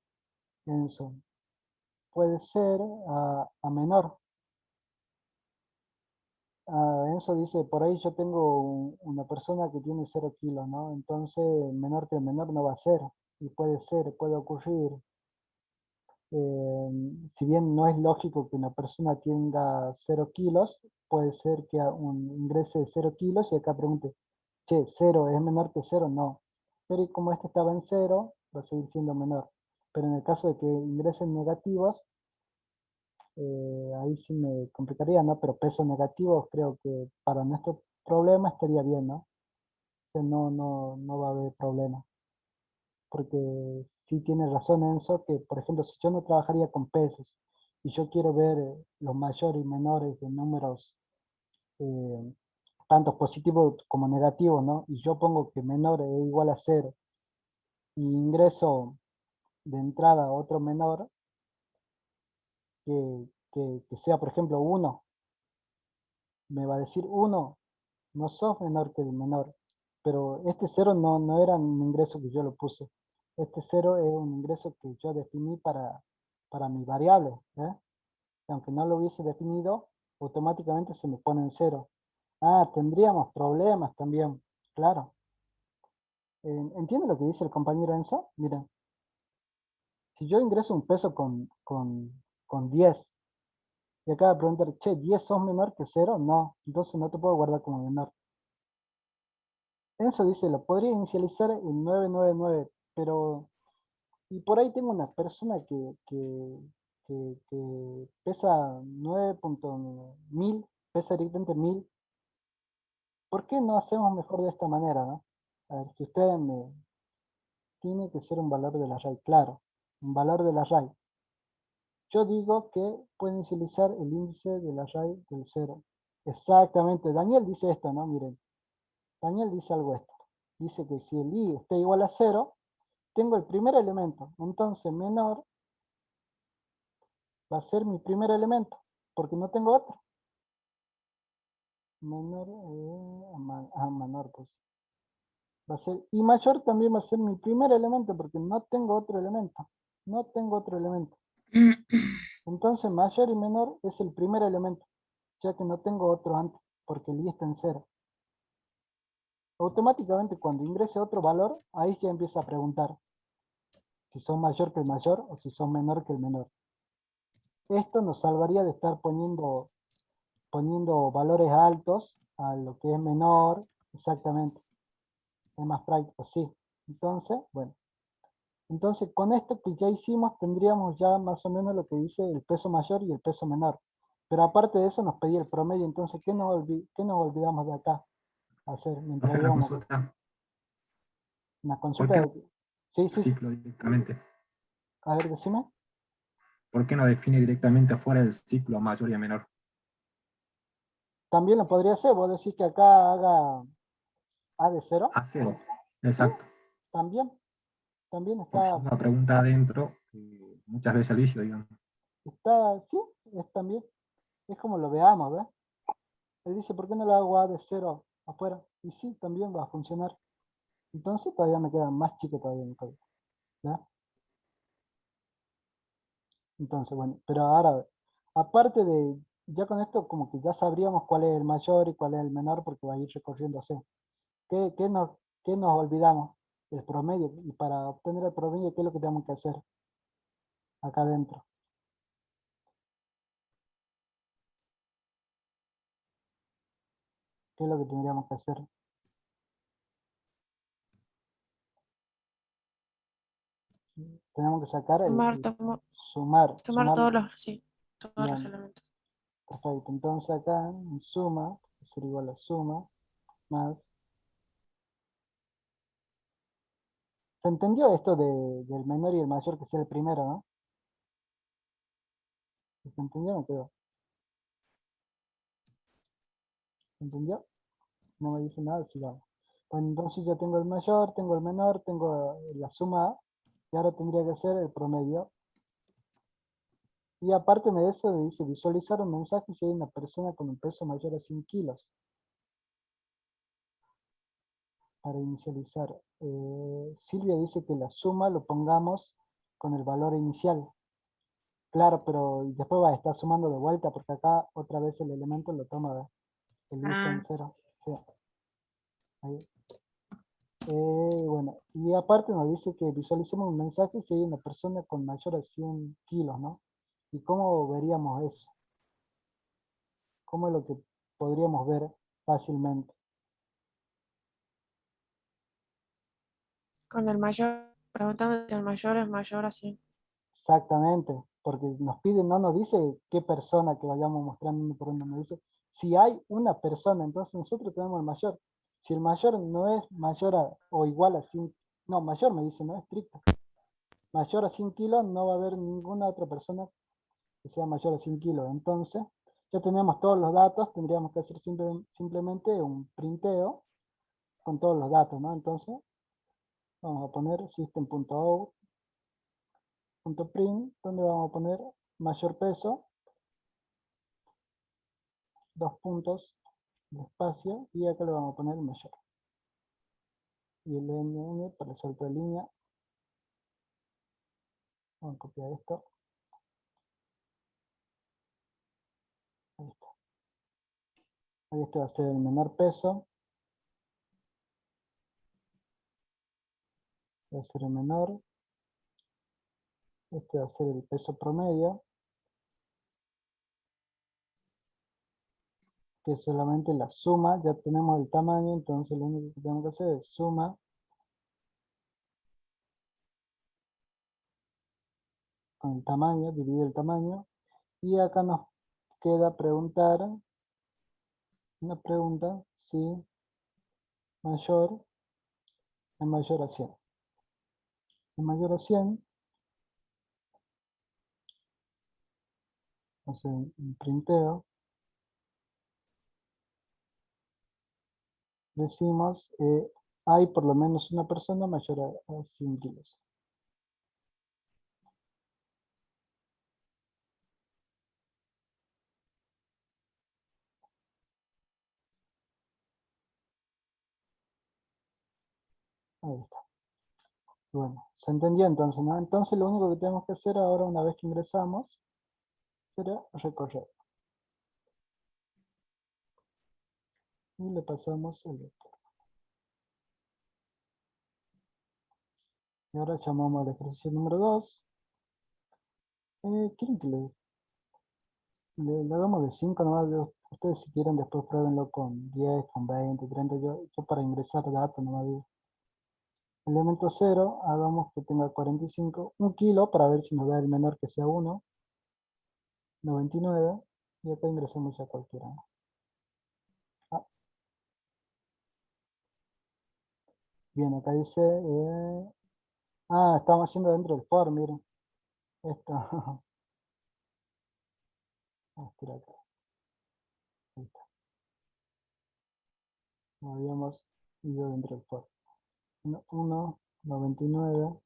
Enzo. Puede ser a menor. Enzo dice, por ahí yo tengo una persona que tiene 0 kilos, ¿no? Entonces, menor que menor no va a ser. Y puede ser, puede ocurrir. Si bien no es lógico que una persona tenga 0 kilos, puede ser que ingrese 0 kilos y acá pregunte, che, 0 es menor que 0, no. pero como este estaba en 0, va a seguir siendo menor. Pero en el caso de que ingresen negativos, ahí sí me complicaría, ¿no? Pero pesos negativos creo que para nuestro problema estaría bien, ¿no? O sea, no va a haber problema. Porque sí tiene razón Enzo, que por ejemplo, si yo no trabajaría con pesos y yo quiero ver los mayores y menores de números, eh, tanto positivos como negativos, ¿no? Y yo pongo que menor es igual a 0 y ingreso de entrada otro menor, que sea por ejemplo 1, me va a decir 1, no sos menor que el menor, pero este 0 no era un ingreso que yo lo puse. Este 0 es un ingreso que yo definí para mi variable. Y aunque no lo hubiese definido, automáticamente se me pone en 0. Ah, tendríamos problemas también, claro. ¿Entiende lo que dice el compañero Enzo? Miren, si yo ingreso un peso con 10, y acaba de preguntar, che, ¿10 sos menor que 0? No, entonces no te puedo guardar como menor. Enzo dice, lo podría inicializar en 999, pero, y por ahí tengo una persona que pesa 9.1000, pesa directamente 1000. ¿Por qué no hacemos mejor de esta manera, no? A ver, si ustedes me... Tiene que ser un valor de la array, claro, un valor de la array. Yo digo que pueden inicializar el índice del array del 0. Exactamente, Daniel dice esto, ¿no? Miren, Daniel dice algo esto. Dice que si el i está igual a 0, tengo el primer elemento. Entonces menor va a ser mi primer elemento, porque no tengo otro. Menor, menor, pues. Va a ser, y mayor también va a ser mi primer elemento, porque no tengo otro elemento. No tengo otro elemento. Entonces mayor y menor es el primer elemento, ya que no tengo otro antes, porque el i está en 0. Automáticamente cuando ingrese otro valor, ahí ya empieza a preguntar si son mayor que el mayor o si son menor que el menor. Esto nos salvaría de estar poniendo valores altos a lo que es menor, exactamente. Es más práctico, sí. Entonces, bueno. Entonces, con esto que ya hicimos, tendríamos ya más o menos lo que dice el peso mayor y el peso menor. Pero aparte de eso, nos pedía el promedio. Entonces, ¿qué nos olvidamos de acá hacer mientras Profe, una íbamos? consulta. Una ¿Por consulta qué de... Sí, no sí, sí. ciclo directamente? A ver, decime. ¿Por qué no define directamente afuera del ciclo a mayor y a menor? También lo podría hacer. Vos decís que acá haga A de 0. A cero. Sí, Exacto. también. También Porque es está, una pregunta adentro que muchas veces al vicio, digamos. sí, es también. Es como lo veamos, ¿ves? Él dice, ¿por qué no lo hago A de 0 afuera? Y sí, también va a funcionar. Entonces todavía me queda más chico todavía mi código. ¿Ya? Entonces, bueno, pero ahora, aparte de, ya con esto como que ya sabríamos cuál es el mayor y cuál es el menor porque va a ir recorriéndose. ¿Qué nos olvidamos? El promedio. Y para obtener el promedio, ¿qué es lo que tenemos que hacer acá adentro? ¿Qué es lo que tendríamos que hacer? Tenemos que sacar Sumar, sumar sumar. todos los, sí, todos los Bien, elementos. perfecto. Entonces acá en suma, va a ser igual a suma, más. ¿Se entendió esto del menor y el mayor que sea el primero, no? ¿Se entendió? Me quedó. ¿Se entendió? No me dice nada, sigamos. Bueno, entonces yo tengo el mayor, tengo el menor, tengo la suma, y ahora tendría que ser el promedio. Y aparte de eso, dice visualizar un mensaje si hay una persona con un peso mayor a 100 kilos. Para inicializar. Silvia dice que la suma lo pongamos con el valor inicial. Claro, pero después va a estar sumando de vuelta porque acá otra vez el elemento lo toma, ¿verdad? El i está en 0. Sí. Ahí. Bueno, y aparte nos dice que visualicemos un mensaje si hay una persona con mayor a 100 kilos, ¿no? ¿Y cómo veríamos eso? ¿Cómo es lo que podríamos ver fácilmente? Con el mayor, preguntando si el mayor es mayor a 100. Exactamente, porque nos pide, no nos dice qué persona que vayamos mostrando uno por uno, nos dice si hay una persona, entonces nosotros tenemos el mayor. Si el mayor no es mayor o igual a 100, no, mayor me dice, no es estricto. Mayor a 100 kilos, no va a haber ninguna otra persona que sea mayor a 100 kilos. Entonces, ya tenemos todos los datos, tendríamos que hacer simplemente un printeo con todos los datos, ¿no? Entonces, vamos a poner system.out.print, donde vamos a poner mayor peso, dos puntos de espacio, y acá le vamos a poner mayor. Y el NN para el salto de línea. Vamos a copiar esto. Ahí está. Ahí este va a ser el menor peso. Este va a ser el menor. Este va a ser el peso promedio, que es solamente la suma. Ya tenemos el tamaño, entonces lo único que tenemos que hacer es suma con el tamaño, dividir el tamaño. Y acá nos queda preguntar, una pregunta, si mayor es mayor a 100. Es mayor a 100, entonces un printeo, decimos, hay por lo menos una persona mayor a 100 kilos. Ahí está. Bueno, se entendió entonces, ¿no? Entonces lo único que tenemos que hacer ahora, una vez que ingresamos, será recorrer. Y le pasamos el vector. Y ahora llamamos al ejercicio número 2. ¿Quieren que le hagamos de 5 nomás? Ustedes si quieren después pruébenlo con 10, con 20, 30. Yo para ingresar datos nomás digo. Elemento 0, hagamos que tenga 45. 1 kilo para ver si nos da el menor que sea 1. 99. Y acá ingresamos a cualquiera. Ah, bien, acá dice... estamos haciendo dentro del for, miren. Esto. Vamos a tirar acá. Ahí está. No habíamos ido dentro del for. 1, 99.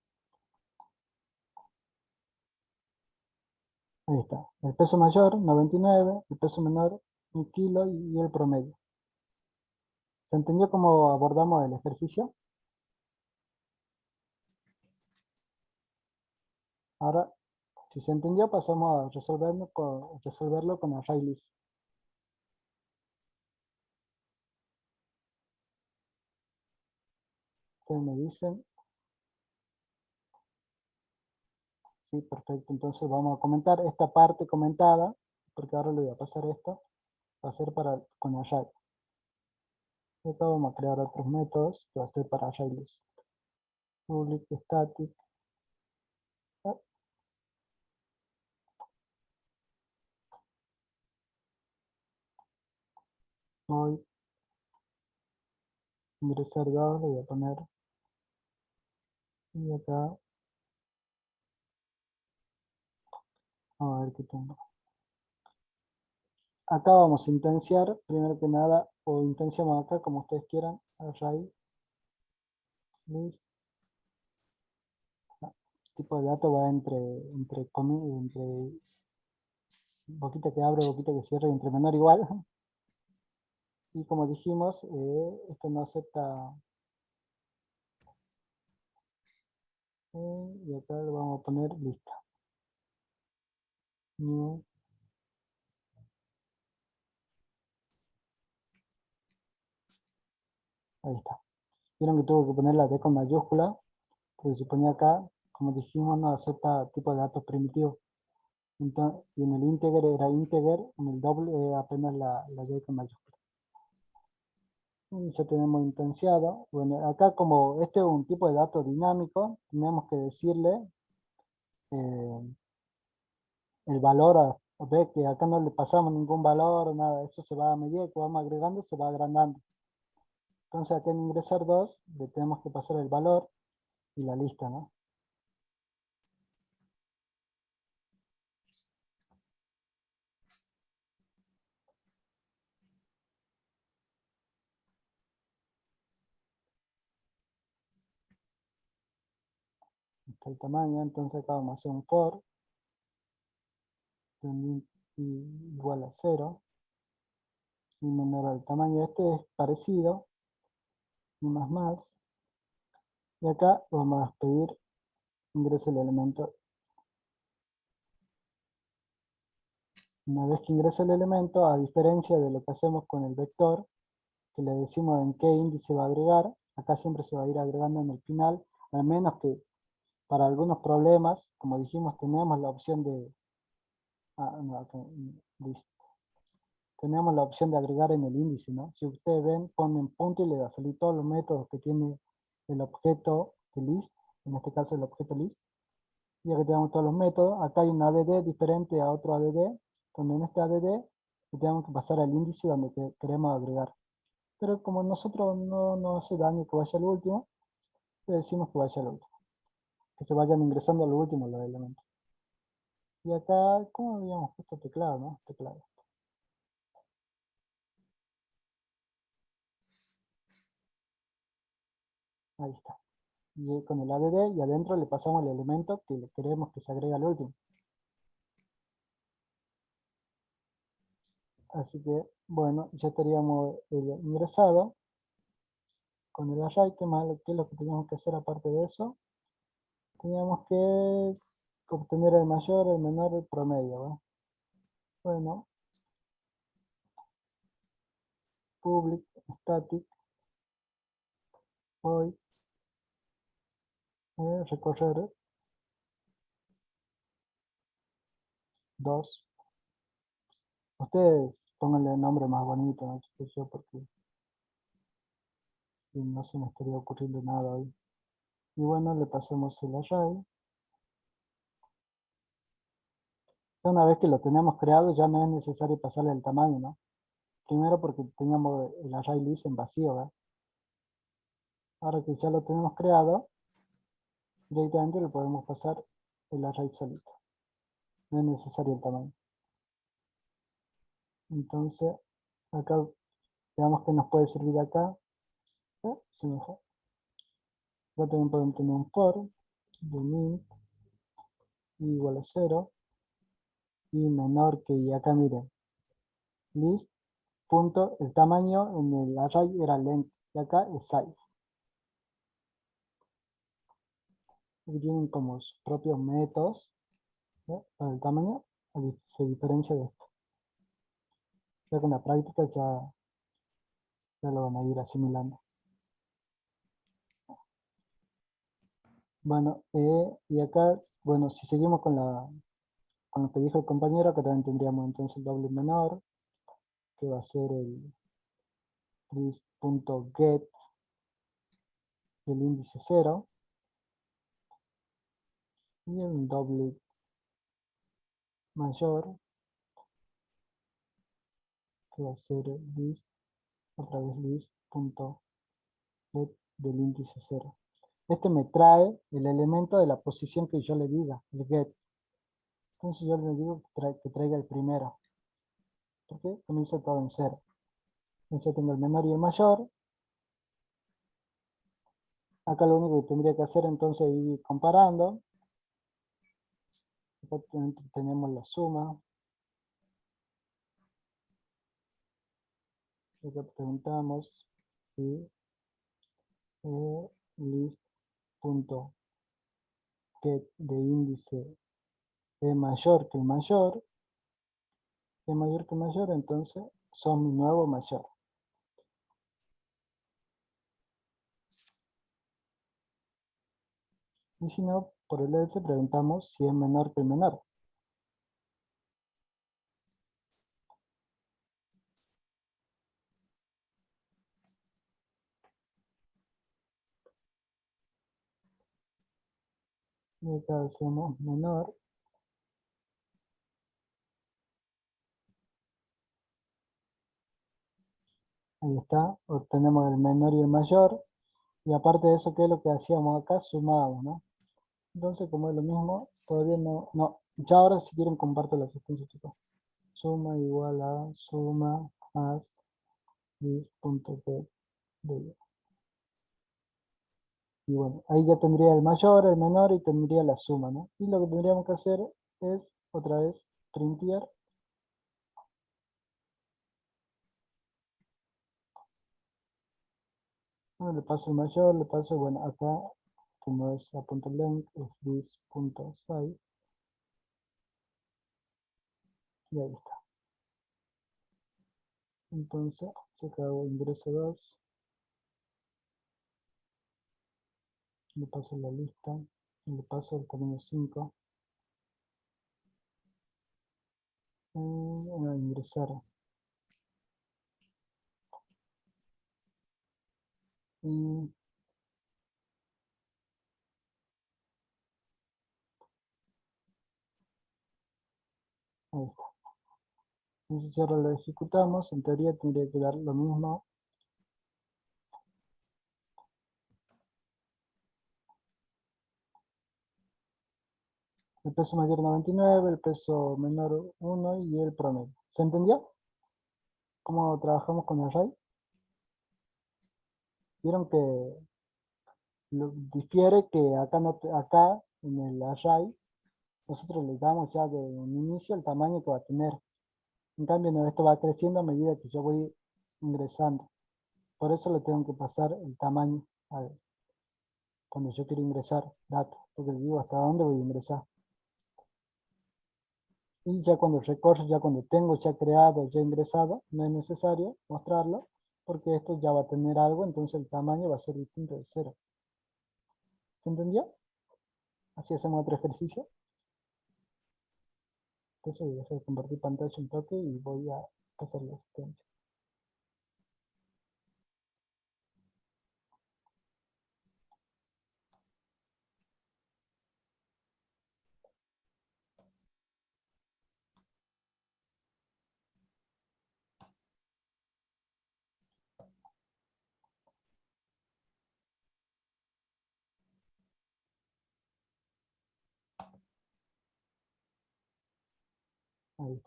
Ahí está. El peso mayor, 99. El peso menor, 1 kilo y el promedio. ¿Se entendió cómo abordamos el ejercicio? Ahora, si se entendió, pasamos a resolverlo con array list. Ustedes me dicen. Sí, perfecto. Entonces vamos a comentar esta parte comentada, porque ahora le voy a pasar esto, va a ser con array. Y acá vamos a crear otros métodos que va a ser para array list. Public static. Voy a ingresar 2, le voy a poner. Y acá, vamos a ver qué tengo. Acá vamos a intenciar, primero que nada, o intenciamos acá como ustedes quieran, array list. Tipo de datos va entre boquita que abre, boquita que cierra, y entre menor igual. Y como dijimos, esto no acepta. Y acá le vamos a poner lista. New. Ahí está. Vieron que tuve que poner la D con mayúscula, porque se ponía acá, como dijimos, no acepta tipo de datos primitivos. Entonces, y en el integer era integer, en el doble apenas la D con mayúscula. Ya tenemos intenciado. Bueno, acá como este es un tipo de dato dinámico, tenemos que decirle el valor ve que acá no le pasamos ningún valor, nada, eso se va a medida que vamos agregando, se va agrandando. Entonces acá en ingresar 2 le tenemos que pasar el valor y la lista, ¿no? Está el tamaño, entonces acá vamos a hacer un for, igual a 0, y menor al tamaño. Este es parecido, y más, y acá vamos a pedir ingrese el elemento. Una vez que ingresa el elemento, a diferencia de lo que hacemos con el vector, que le decimos en qué índice va a agregar, acá siempre se va a ir agregando en el final, al menos que para algunos problemas, como dijimos, tenemos la opción de... listo. Tenemos la opción de agregar en el índice, ¿no? Si ustedes ven, ponen punto y le va a salir todos los métodos que tiene el objeto de list, en este caso el objeto list. Ya que tenemos todos los métodos, acá hay un ADD diferente a otro ADD, donde en este ADD le tenemos que pasar al índice donde queremos agregar. Pero como nosotros no nos hace daño que vaya al último, le decimos que vaya al último. Que se vayan ingresando al último los elementos. Y acá, ¿cómo habíamos puesto teclado, no? Teclado. Ahí está. Y con el ADD y adentro le pasamos el elemento que queremos que se agregue al último. Así que, bueno, ya estaríamos ingresado con el array. ¿Qué es lo que teníamos que hacer aparte de eso? Teníamos que obtener el mayor, el menor, el promedio, ¿va? Bueno, public, static, void, recorrer 2. Ustedes pónganle el nombre más bonito, no sé yo, porque no se me estaría ocurriendo nada hoy. Y bueno, le pasamos el array. Una vez que lo tenemos creado, ya no es necesario pasarle el tamaño, ¿no? Primero porque teníamos el array list en vacío, ¿verdad? Ahora que ya lo tenemos creado, directamente le podemos pasar el array solito. No es necesario el tamaño. Entonces, acá, veamos que nos puede servir acá. Se me fue. Acá también podemos tener un for, de min, igual a 0, y menor que, y acá miren, list, punto, el tamaño en el array era length, y acá es size. Y tienen como sus propios métodos, ¿no? Para el tamaño, se diferencia de esto. Ya con la práctica ya lo van a ir asimilando. Bueno, y acá, bueno, si seguimos con lo que dijo el compañero, acá también tendríamos entonces el doble menor, que va a ser el list.get del índice 0, y el doble mayor, que va a ser list, otra vez list.get del índice 0. Este me trae el elemento de la posición que yo le diga, el get. Entonces yo le digo que traiga el primero, porque comienza todo en 0. Entonces yo tengo el menor y el mayor. Acá lo único que tendría que hacer entonces es ir comparando. Acá tenemos la suma. Acá preguntamos si list.get de índice es mayor que el mayor. Si es mayor que el mayor, entonces son mi nuevo mayor. Y si no, por el else preguntamos si es menor que el menor. Y acá hacemos menor. Ahí está, obtenemos el menor y el mayor. Y aparte de eso, ¿qué es lo que hacíamos acá? Sumábamos, ¿no? Entonces, como es lo mismo, todavía no. Ya ahora si quieren comparto la asistencia, chicos. Suma igual a suma más dis.get de y. Y bueno, ahí ya tendría el mayor, el menor y tendría la suma, ¿no? Y lo que tendríamos que hacer es, otra vez, printear. Bueno, le paso el mayor, le paso, bueno, acá, como es a.length, es this.size. Y ahí está. Entonces, se acabó ingreso 2. Le paso la lista. Le paso el tamaño 5. A ingresar. Y ahí está. Entonces ahora lo ejecutamos. En teoría tendría que dar lo mismo. El peso mayor 99, el peso menor 1 y el promedio. ¿Se entendió? ¿Cómo trabajamos con el array? Vieron que difiere que acá, acá en el array nosotros le damos ya de un inicio el tamaño que va a tener. En cambio, no, esto va creciendo a medida que yo voy ingresando. Por eso le tengo que pasar el tamaño cuando yo quiero ingresar datos, porque le digo hasta dónde voy a ingresar. Y ya cuando recorre, ya cuando tengo ya creado, ya ingresado, no es necesario mostrarlo, porque esto ya va a tener algo, entonces el tamaño va a ser distinto de 0. ¿Se entendió? Así hacemos otro ejercicio. Entonces voy a dejar de compartir pantalla un toque y voy a pasar la asistencia.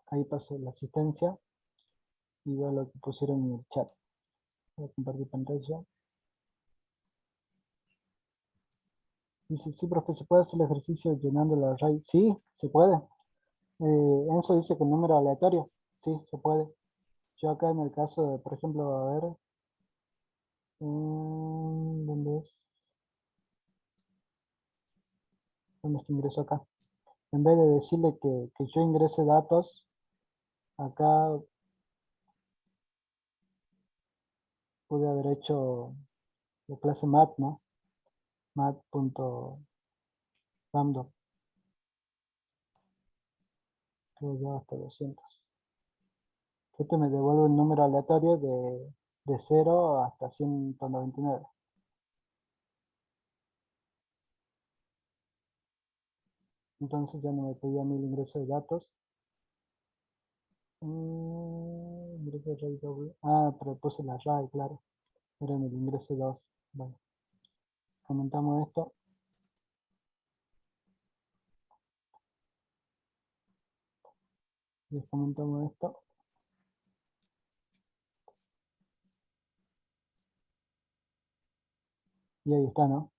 Ahí pasó la asistencia y veo lo que pusieron en el chat. Voy a compartir pantalla. Dice, sí, profe, ¿se puede hacer el ejercicio llenando el array? Sí, se puede. Enzo dice que número aleatorio. Sí, se puede. Yo acá en el caso de, por ejemplo, a ver, ¿dónde es? ¿Dónde es que ingreso acá? En vez de decirle que yo ingrese datos, acá pude haber hecho la clase mat, ¿no? Mat.random. Creo ya hasta 200. Este me devuelve un número aleatorio de 0 hasta 199. Entonces ya no me pedía el ingreso de datos. Ingreso de array doble. Ah, pero puse el array, claro. Era en el ingreso 2. Bueno, comentamos esto. Les comentamos esto. Y ahí está, ¿no?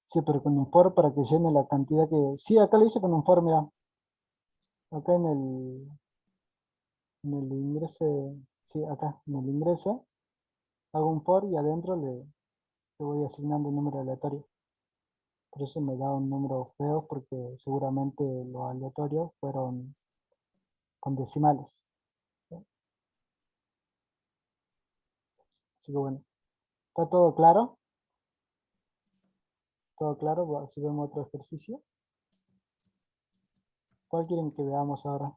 Sí, pero con un for para que llene la cantidad que... Sí, acá lo hice con un for, mira. Acá en el ingreso, sí, acá, en el ingreso, hago un for y adentro le voy asignando un número aleatorio. Por eso me da un número feo, porque seguramente los aleatorios fueron con decimales. ¿Sí? Así que bueno, ¿está todo claro? ¿Todo claro? Bueno, si vemos otro ejercicio. ¿Cuál quieren que veamos ahora?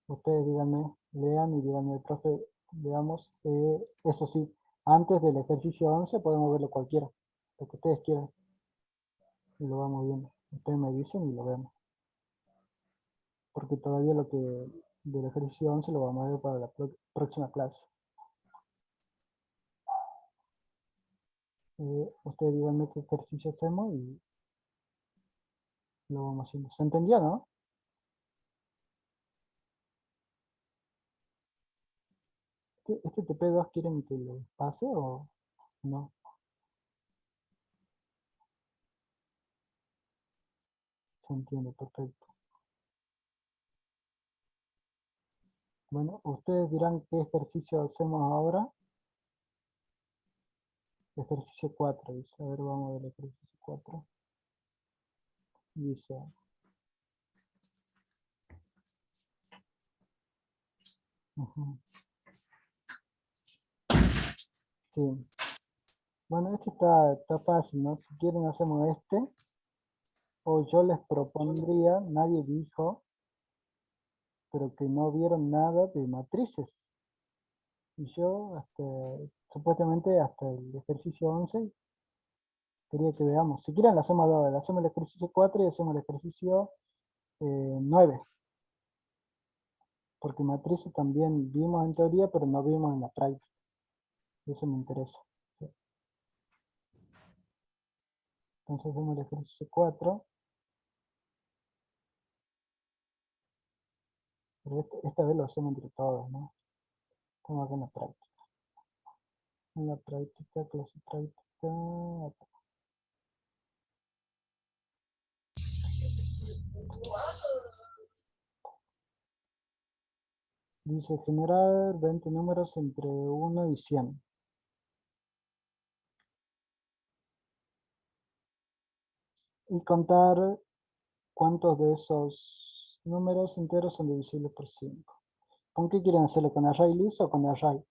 Ustedes díganme, lean y díganme, profe, veamos. Eso sí, Antes del ejercicio 11 podemos verlo cualquiera, lo que ustedes quieran. Y lo vamos viendo. Ustedes me dicen y lo vemos. Porque todavía lo que del ejercicio 11 lo vamos a ver para la próxima clase. Ustedes díganme qué ejercicio hacemos y lo vamos haciendo. ¿Se entendió, no? ¿Este TP2 quieren que lo pase o no? Se entiende, perfecto. Bueno, ustedes dirán qué ejercicio hacemos ahora. Ejercicio 4, dice. A ver, vamos a ver el ejercicio 4. Dice. Ujú. Sí. Bueno, este está fácil, ¿no? Si quieren hacemos este. O yo les propondría, nadie dijo, pero que no vieron nada de matrices. Y yo, supuestamente hasta el ejercicio 11, quería que veamos. Si quieren, lo hacemos dos. Hacemos el ejercicio 4 y hacemos el ejercicio 9. Porque matrices también vimos en teoría, pero no vimos en la práctica. Eso me interesa. ¿Sí? Entonces hacemos el ejercicio 4. Pero esta vez lo hacemos entre todos, ¿no? Estamos acá en la práctica. En la práctica, clase práctica. Acá. Dice generar 20 números entre 1 y 100. Y contar cuántos de esos números enteros son divisibles por 5. ¿Con qué quieren hacerlo? ¿Con array list o con array?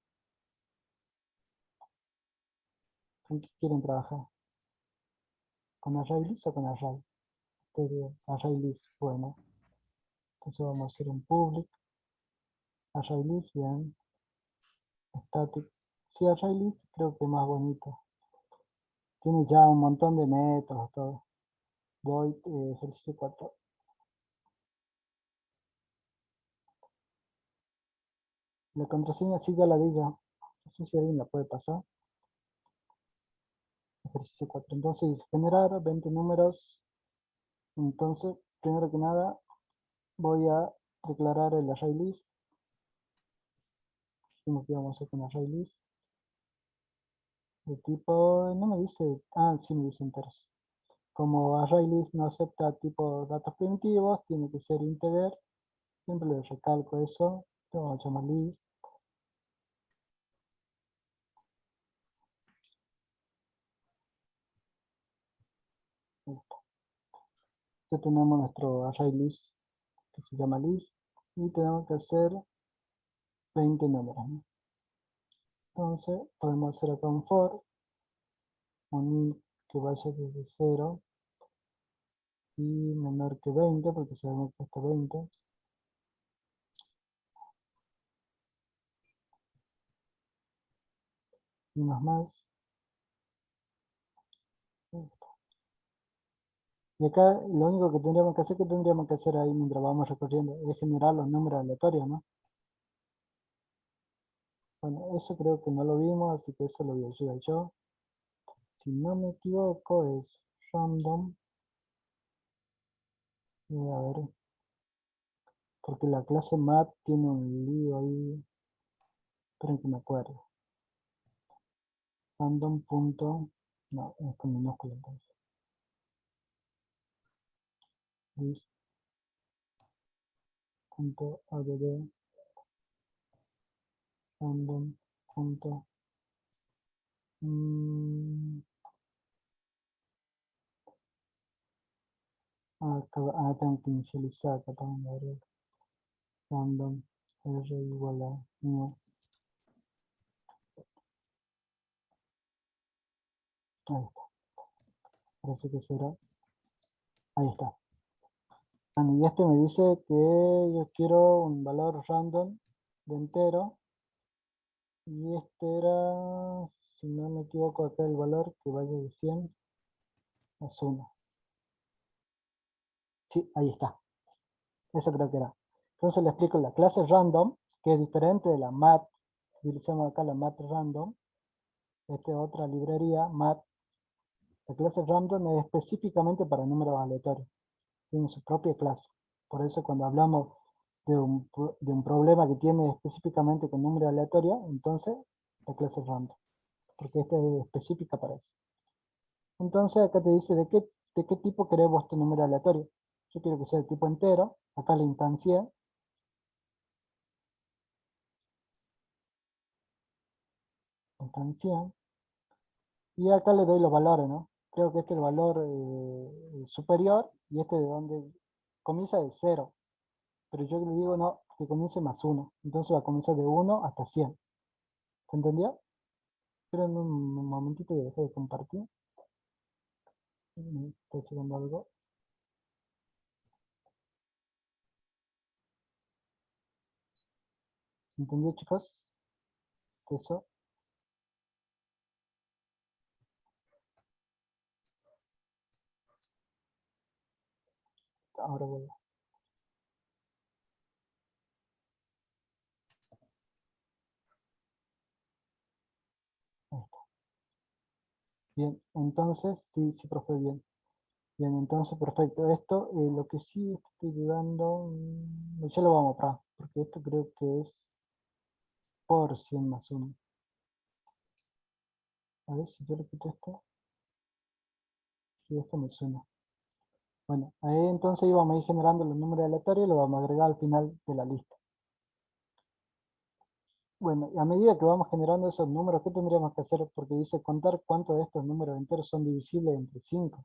¿Con qué quieren trabajar? ¿Con array list o con array? Array list, bueno. Entonces vamos a hacer un public. Array list, bien. Static. Sí, array list creo que es más bonito. Tiene ya un montón de métodos, todo. Void, ejercicio 4. La contraseña sí ya la di yo. No sé si alguien la puede pasar. Ejercicio 4. Entonces, generar 20 números. Entonces, primero que nada, voy a declarar el array list. Dijimos que íbamos a hacer con array list. De tipo, no me dice, sí me dice enteros. Como array list no acepta tipo datos primitivos, tiene que ser integer. Siempre le recalco eso. Vamos a llamar list. Listo. Ya tenemos nuestro array list que se llama list. Y tenemos que hacer 20 números, ¿no? Entonces, podemos hacer acá un for, un int que vaya desde 0 y menor que 20, porque sabemos que está 20. Y más. Y acá lo único que tendríamos que hacer, ahí mientras vamos recorriendo, es generar los números aleatorios, ¿no? Bueno, eso creo que no lo vimos, así que eso lo voy a ayudar yo. Si no me equivoco, es random. A ver, porque la clase mat tiene un lío ahí. Esperen que me acuerdo. Random. No, es con minúscula entonces. List.add random. Tengo que inicializar acá también. Random r igual a new. Ahí está. Parece que será. Ahí está. Y este me dice que yo quiero un valor random de entero. Y este era si no me equivoco acá el valor que vaya de 100 más 1. Sí, ahí está. Eso creo que era. Entonces le explico la clase random, que es diferente de la mat. Utilizamos acá la mat random. Esta es otra librería, mat. La clase random es específicamente para números aleatorios. Tiene su propia clase. Por eso cuando hablamos de un problema que tiene específicamente con número aleatorio, entonces la clase es random. Porque esta es específica para eso. Entonces acá te dice de qué tipo queremos este número aleatorio. Yo quiero que sea de tipo entero. Acá la instancié. Instancié. Y acá le doy los valores, ¿no? Creo que este es el valor superior y este de donde comienza de 0. Pero yo le digo, no, que comience más 1. Entonces va a comenzar de 1 hasta 100. ¿Se entendió? Esperen un momentito y dejo de compartir. Estoy checando algo. ¿Entendió, chicos? Eso. Ahora voy. Ahí está. Bien, entonces, sí, profe, bien. Bien, entonces, perfecto. Esto, lo que sí estoy dudando, ya lo vamos a mostrar, porque esto creo que es por 100 más 1. A ver si yo le quito esto. Y esto me suena. Bueno, ahí entonces íbamos a ir generando los números aleatorios y los vamos a agregar al final de la lista. Bueno, y a medida que vamos generando esos números, ¿qué tendríamos que hacer? Porque dice contar cuántos de estos números enteros son divisibles entre 5.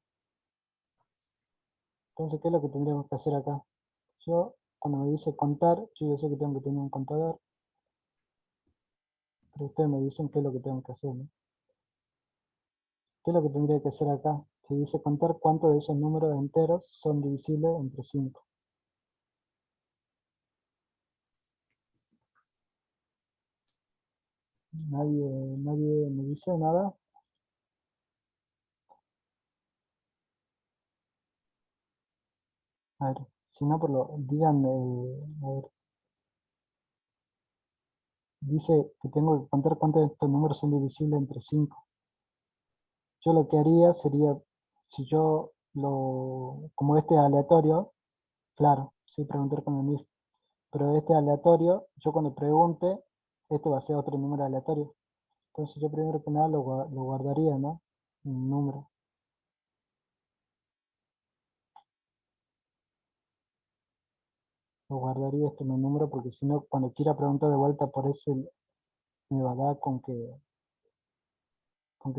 Entonces, ¿qué es lo que tendríamos que hacer acá? Yo, cuando me dice contar, yo sé que tengo que tener un contador. Pero ustedes me dicen qué es lo que tengo que hacer, ¿no? ¿Qué es lo que tendría que hacer acá? Se dice contar cuántos de esos números enteros son divisibles entre 5. Nadie me dice nada. A ver, si no, díganme, a ver, dice que tengo que contar cuántos de estos números son divisibles entre 5. Yo lo que haría sería, si yo como este es aleatorio, claro, sí, preguntar con el mismo. Pero este aleatorio, yo cuando pregunte, este va a ser otro número aleatorio. Entonces yo primero que nada lo guardaría, ¿no? Un número. Lo guardaría este en un número porque si no, cuando quiera preguntar de vuelta por ese, me va a dar con que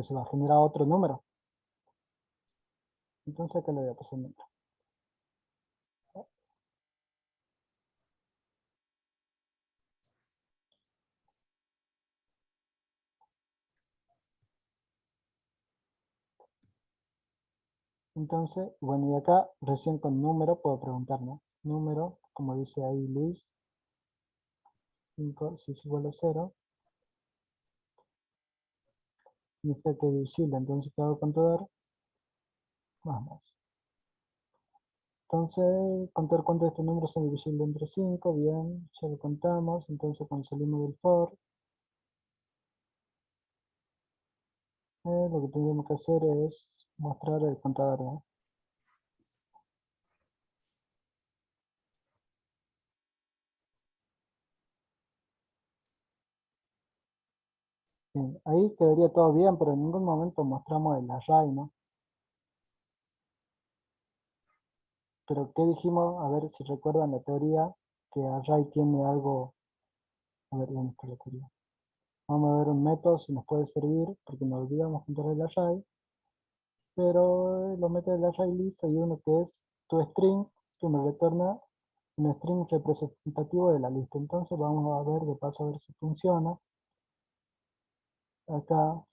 se va a generar otro número. Entonces acá le voy a pasar el número. Entonces, bueno, y acá recién con número puedo preguntar, ¿no? Número, como dice ahí Luis, 5, si es igual a 0, significa que es divisible, entonces ¿qué hago contador? Vamos. Entonces, contar cuántos de estos números son divisibles entre 5, bien, ya lo contamos, entonces cuando salimos del for, lo que tendríamos que hacer es mostrar el contador, ¿no? Bien, ahí quedaría todo bien, pero en ningún momento mostramos el array, ¿no? Pero ¿qué dijimos? A ver si recuerdan la teoría, que array tiene algo, a ver, ¿dónde está la teoría? Vamos a ver un método si nos puede servir, porque nos olvidamos juntar el array, pero los métodos del array list hay uno que es toString, que me retorna un string representativo de la lista. Entonces vamos a ver de paso a ver si funciona. Acá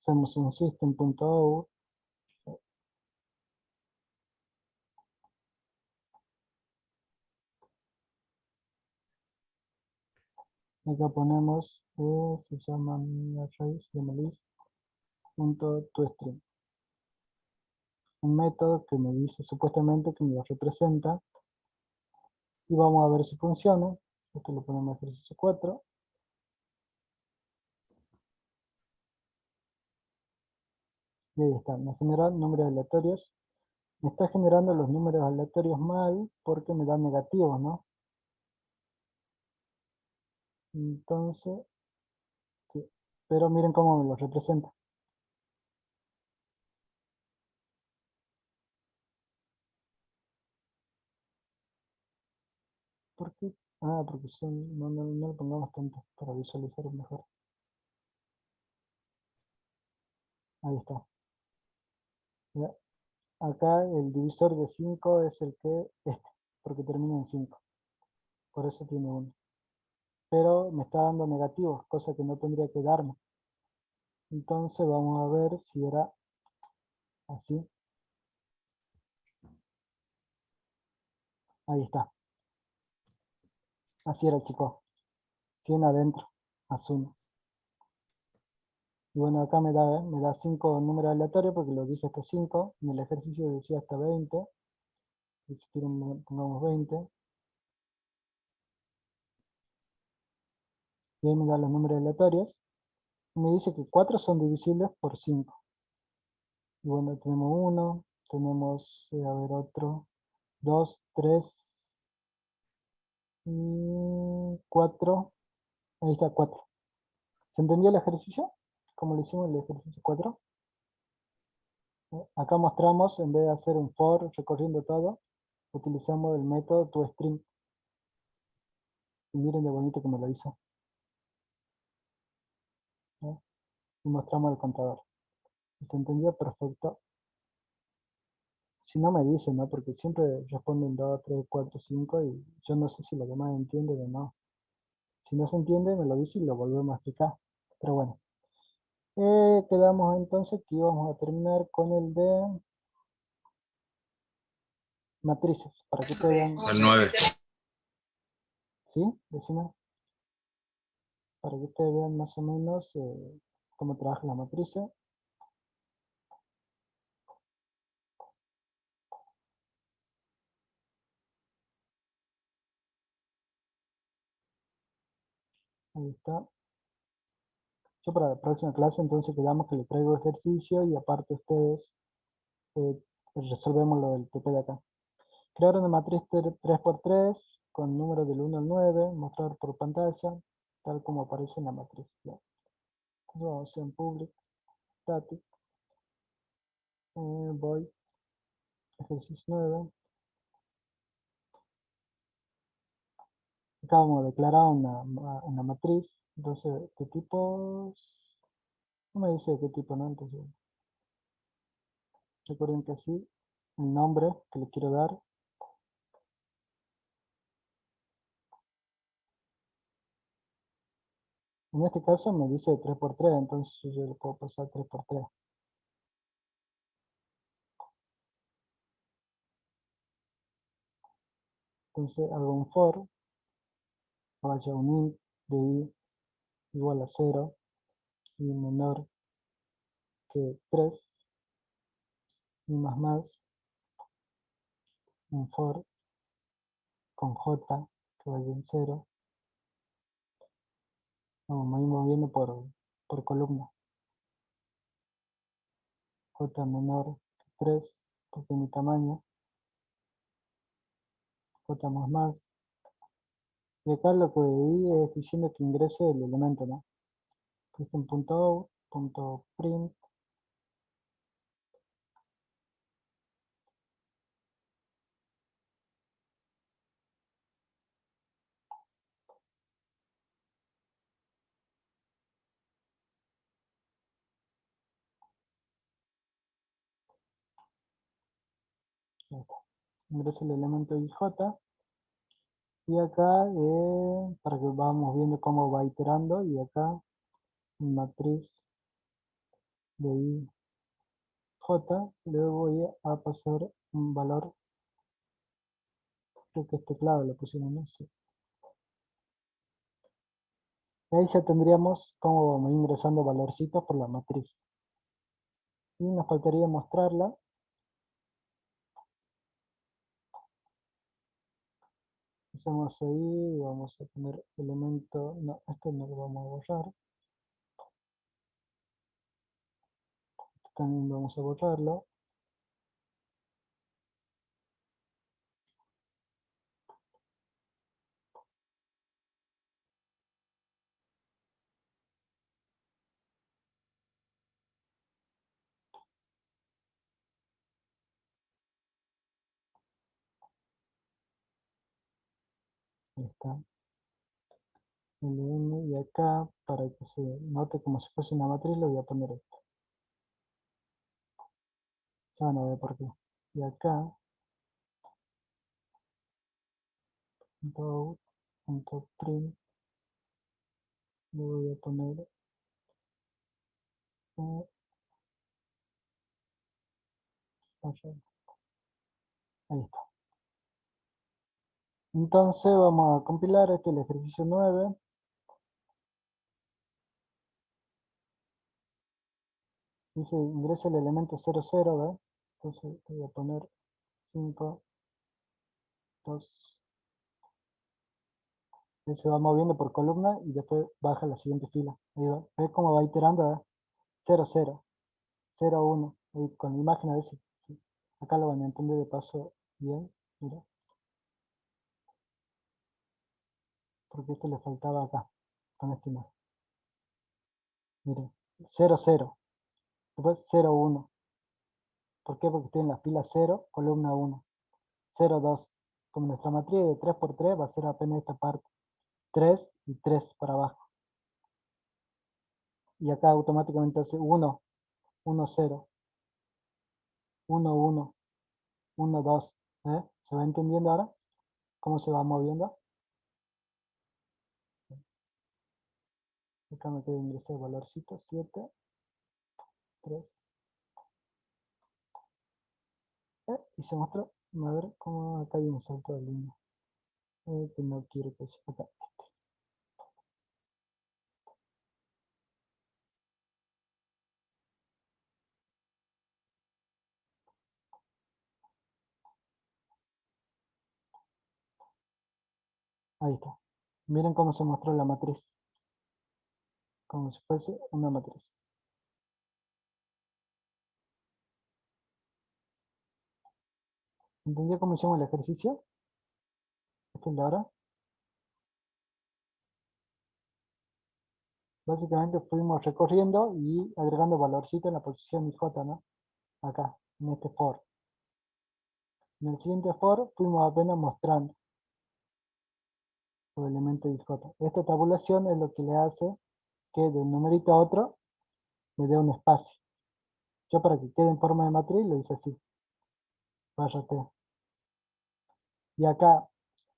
hacemos un system.out. Acá ponemos, se llama array, se llama list, punto toString. Un método que me dice supuestamente que me lo representa. Y vamos a ver si funciona. Esto lo ponemos en ejercicio 4. Y ahí está, me genera números aleatorios. Me está generando los números aleatorios mal porque me dan negativos, ¿no? Entonces, sí. Pero miren cómo me los representa. ¿Por qué? Ah, porque son, no le pongamos tanto para visualizar mejor. Ahí está. Ya. Acá el divisor de 5 es el que, porque termina en 5. Por eso tiene 1. Pero me está dando negativos, cosa que no tendría que darme. Entonces vamos a ver si era así. Ahí está. Así era, chicos. 100 adentro, más 1. Y bueno, acá me da 5 números aleatorios porque lo dije hasta 5. En el ejercicio decía hasta 20. Y si quieren pongamos 20. Y ahí me da los números aleatorios. Y me dice que 4 son divisibles por 5. Y bueno, tenemos 1, tenemos, a ver, otro, 2, 3 y 4. Ahí está 4. ¿Se entendió el ejercicio? ¿Cómo lo hicimos el ejercicio 4? Acá mostramos, en vez de hacer un for recorriendo todo, utilizamos el método toString. Y miren de bonito que me lo hizo. ¿No? Y mostramos el contador. Y se entendió perfecto. Si no me dicen, ¿no? Porque siempre responden 2, 3, 4, 5 y yo no sé si los demás entienden o no. Si no se entiende, me lo dice y lo volvemos a explicar. Pero bueno. Quedamos entonces que íbamos a terminar con el de matrices. Para que ustedes vean. El 9. ¿Sí? Decime. Para que ustedes vean más o menos cómo trabaja la matriz. Ahí está. Yo para la próxima clase entonces quedamos que le traigo ejercicio y aparte ustedes eh, resolvemos lo del TP de acá. Crear una matriz 3×3 con números del 1 al 9, mostrar por pantalla, tal como aparece en la matriz. ¿Ya? Entonces vamos a hacer en public, static, void, ejercicio 9. Acá vamos a declarar una matriz, entonces, ¿qué tipo? No me dice de qué tipo, ¿no? Entonces, recuerden que así, el nombre que le quiero dar. En este caso me dice 3×3, entonces yo le puedo pasar 3×3. Entonces hago un for, vaya un int de i igual a 0 y menor que 3 y más un for con j que vaya en 0. Vamos a ir moviendo por columna. J menor que 3 porque es mi tamaño. J más. Y acá lo que vi es diciendo que ingrese el elemento, ¿no? System.out.print. Ingresa el elemento IJ. Y acá, para que vamos viendo cómo va iterando, y acá, matriz de IJ, le voy a pasar un valor, creo que es teclado le pusimos, ¿no? Sí. Y ahí ya tendríamos cómo vamos ingresando valorcitos por la matriz. Y nos faltaría mostrarla. Hacemos ahí, vamos a poner elemento, no, esto no lo vamos a borrar. También vamos a borrarlo. Ahí está. LM, y acá, para que se note como si fuese una matriz, le voy a poner esto. Ya van a ver por qué. Y acá, punto print, le voy a poner allá. Ahí está. Entonces vamos a compilar este el ejercicio 9. Dice ingresa el elemento 00, ¿ve? Entonces voy a poner 5, 2. Se va moviendo por columna y después baja la siguiente fila. Ahí va. ¿Ves cómo va iterando? ¿Ve? 0, 0, 0, 1. Ahí con la imagen a veces. Sí. Acá lo van a entender de paso bien. Mira. Porque esto le faltaba acá. Con esta imagen. Miren. 0, 0. Después 0, 1. ¿Por qué? Porque estoy en la fila 0, columna 1. 0, 2. Como nuestra matriz de 3 por 3 va a ser apenas esta parte. 3 y 3 para abajo. Y acá automáticamente hace 1, 1, 0, 1, 1, 1, 2. ¿Eh? ¿Se va entendiendo ahora? ¿Cómo se va moviendo? Acá me queda ingresar el valorcito. 7, 3. Y se mostró. A ver cómo acá hay un salto de línea. Que no quiero que sea acá. Ahí está. Miren cómo se mostró la matriz. Como si fuese una matriz. ¿Entendió cómo hicimos el ejercicio? Este es de ahora. Básicamente fuimos recorriendo y agregando valorcito en la posición IJ, ¿no? Acá, en este for. En el siguiente for fuimos apenas mostrando los elementos IJ. Esta tabulación es lo que le hace que de un numerito a otro me dé un espacio. Yo para que quede en forma de matriz lo hice así. Barra T. Y acá,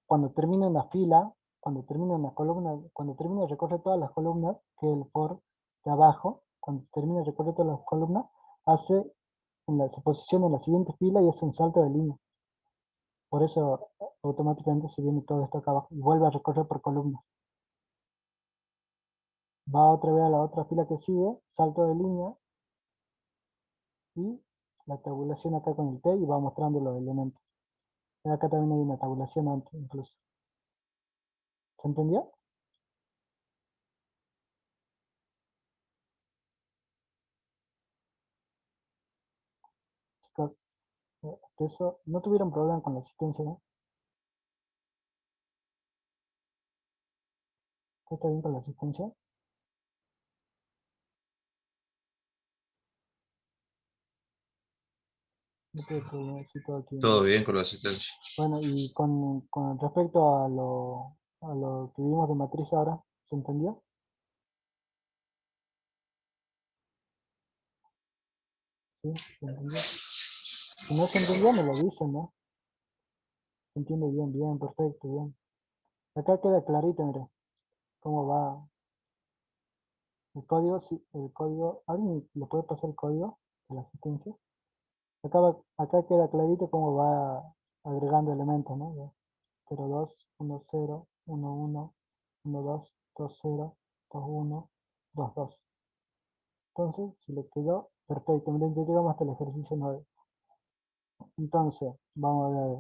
cuando termine una fila, cuando termine una columna, cuando termine de recorrer todas las columnas, que es el for de abajo, cuando termine de recorrer todas las columnas, hace se posiciona en la siguiente fila y hace un salto de línea. Por eso automáticamente se viene todo esto acá abajo y vuelve a recorrer por columnas. Va otra vez a la otra fila que sigue, salto de línea y la tabulación acá con el T y va mostrando los elementos. Y acá también hay una tabulación antes incluso. ¿Se entendió? Chicos, eso, no tuvieron problema con la asistencia, ¿no? ¿Está bien con la asistencia? No tuve problema, sí, todo aquí bien. Todo bien con la asistencia. Bueno, y con respecto a lo que vimos de matriz ahora, ¿se entendió? ¿Sí? ¿Se entendió? Si no se entendió, me lo dicen, ¿no? Se entiende bien, bien, perfecto, bien. Acá queda clarito, mira, cómo va el código. Sí, el código, ¿alguien le puede pasar el código de la asistencia? Acá queda clarito cómo va agregando elementos, ¿no? 0, 2, 1, 0, 1, 1, 1, 2, 2, 0, 1, 2, 2. Entonces, si le quedó, perfecto. Miren, ya llegamos hasta el ejercicio 9. Entonces, vamos a ver.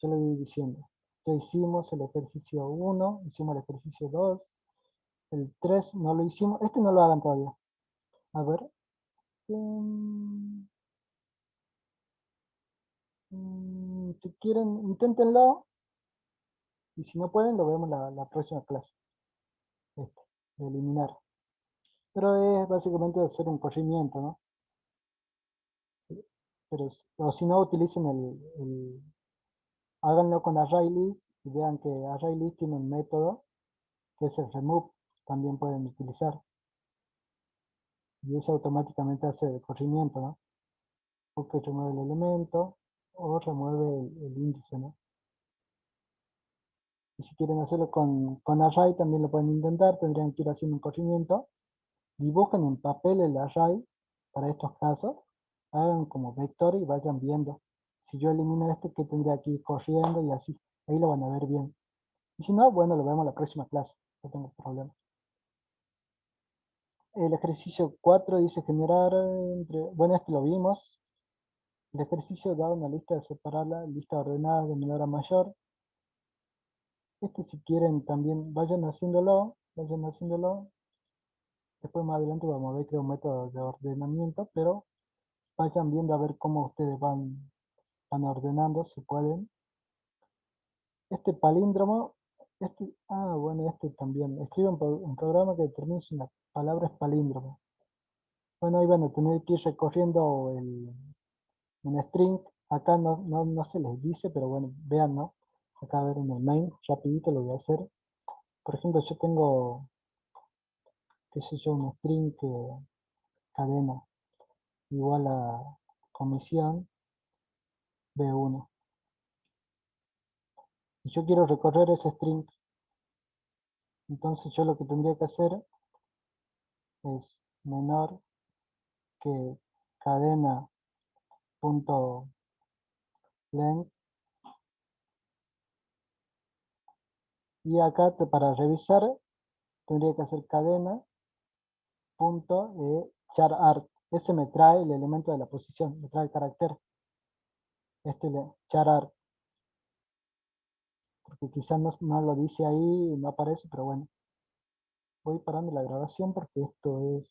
Yo le voy diciendo. Ya hicimos el ejercicio 1, hicimos el ejercicio 2. El 3 no lo hicimos. Este no lo hagan todavía. A ver. Si quieren, inténtenlo. Y si no pueden, lo vemos la próxima clase. De eliminar. Pero es básicamente hacer un corrimiento, ¿no? Pero, o si no, utilicen háganlo con ArrayList y vean que ArrayList tiene un método que es el remove, también pueden utilizar. Y eso automáticamente hace el corrimiento, ¿no? Porque remueve el elemento o remueve el índice, ¿no? Y si quieren hacerlo con array, también lo pueden intentar, tendrían que ir haciendo un corrimiento. Dibujen en papel el array para estos casos, hagan como vector y vayan viendo. Si yo elimino este, que tendría que ir corriendo y así. Ahí lo van a ver bien. Y si no, bueno, lo vemos en la próxima clase. No tengo problema. El ejercicio 4 dice generar bueno, este lo vimos. El ejercicio da una lista de separarla, lista ordenada de menor a mayor. Este si quieren también vayan haciéndolo. Después más adelante vamos a ver que es un método de ordenamiento, pero vayan viendo a ver cómo ustedes van ordenando, si pueden. Este palíndromo, bueno, este también. Escriben un programa que determine si una palabra es palíndromo. Bueno, ahí van a tener que ir recorriendo un string. Acá no se les dice, pero bueno, vean, ¿no? Acá a ver en el main, rapidito lo voy a hacer. Por ejemplo, yo tengo, qué sé yo, un string que cadena igual a comisión B1. Y yo quiero recorrer ese string. Entonces yo lo que tendría que hacer es menor que cadena punto length. Y acá para revisar tendría que hacer cadena punto charart. Ese me trae el elemento de la posición, me trae el carácter. Charart. Porque quizás no lo dice ahí, no aparece, pero bueno. Voy parando la grabación porque esto es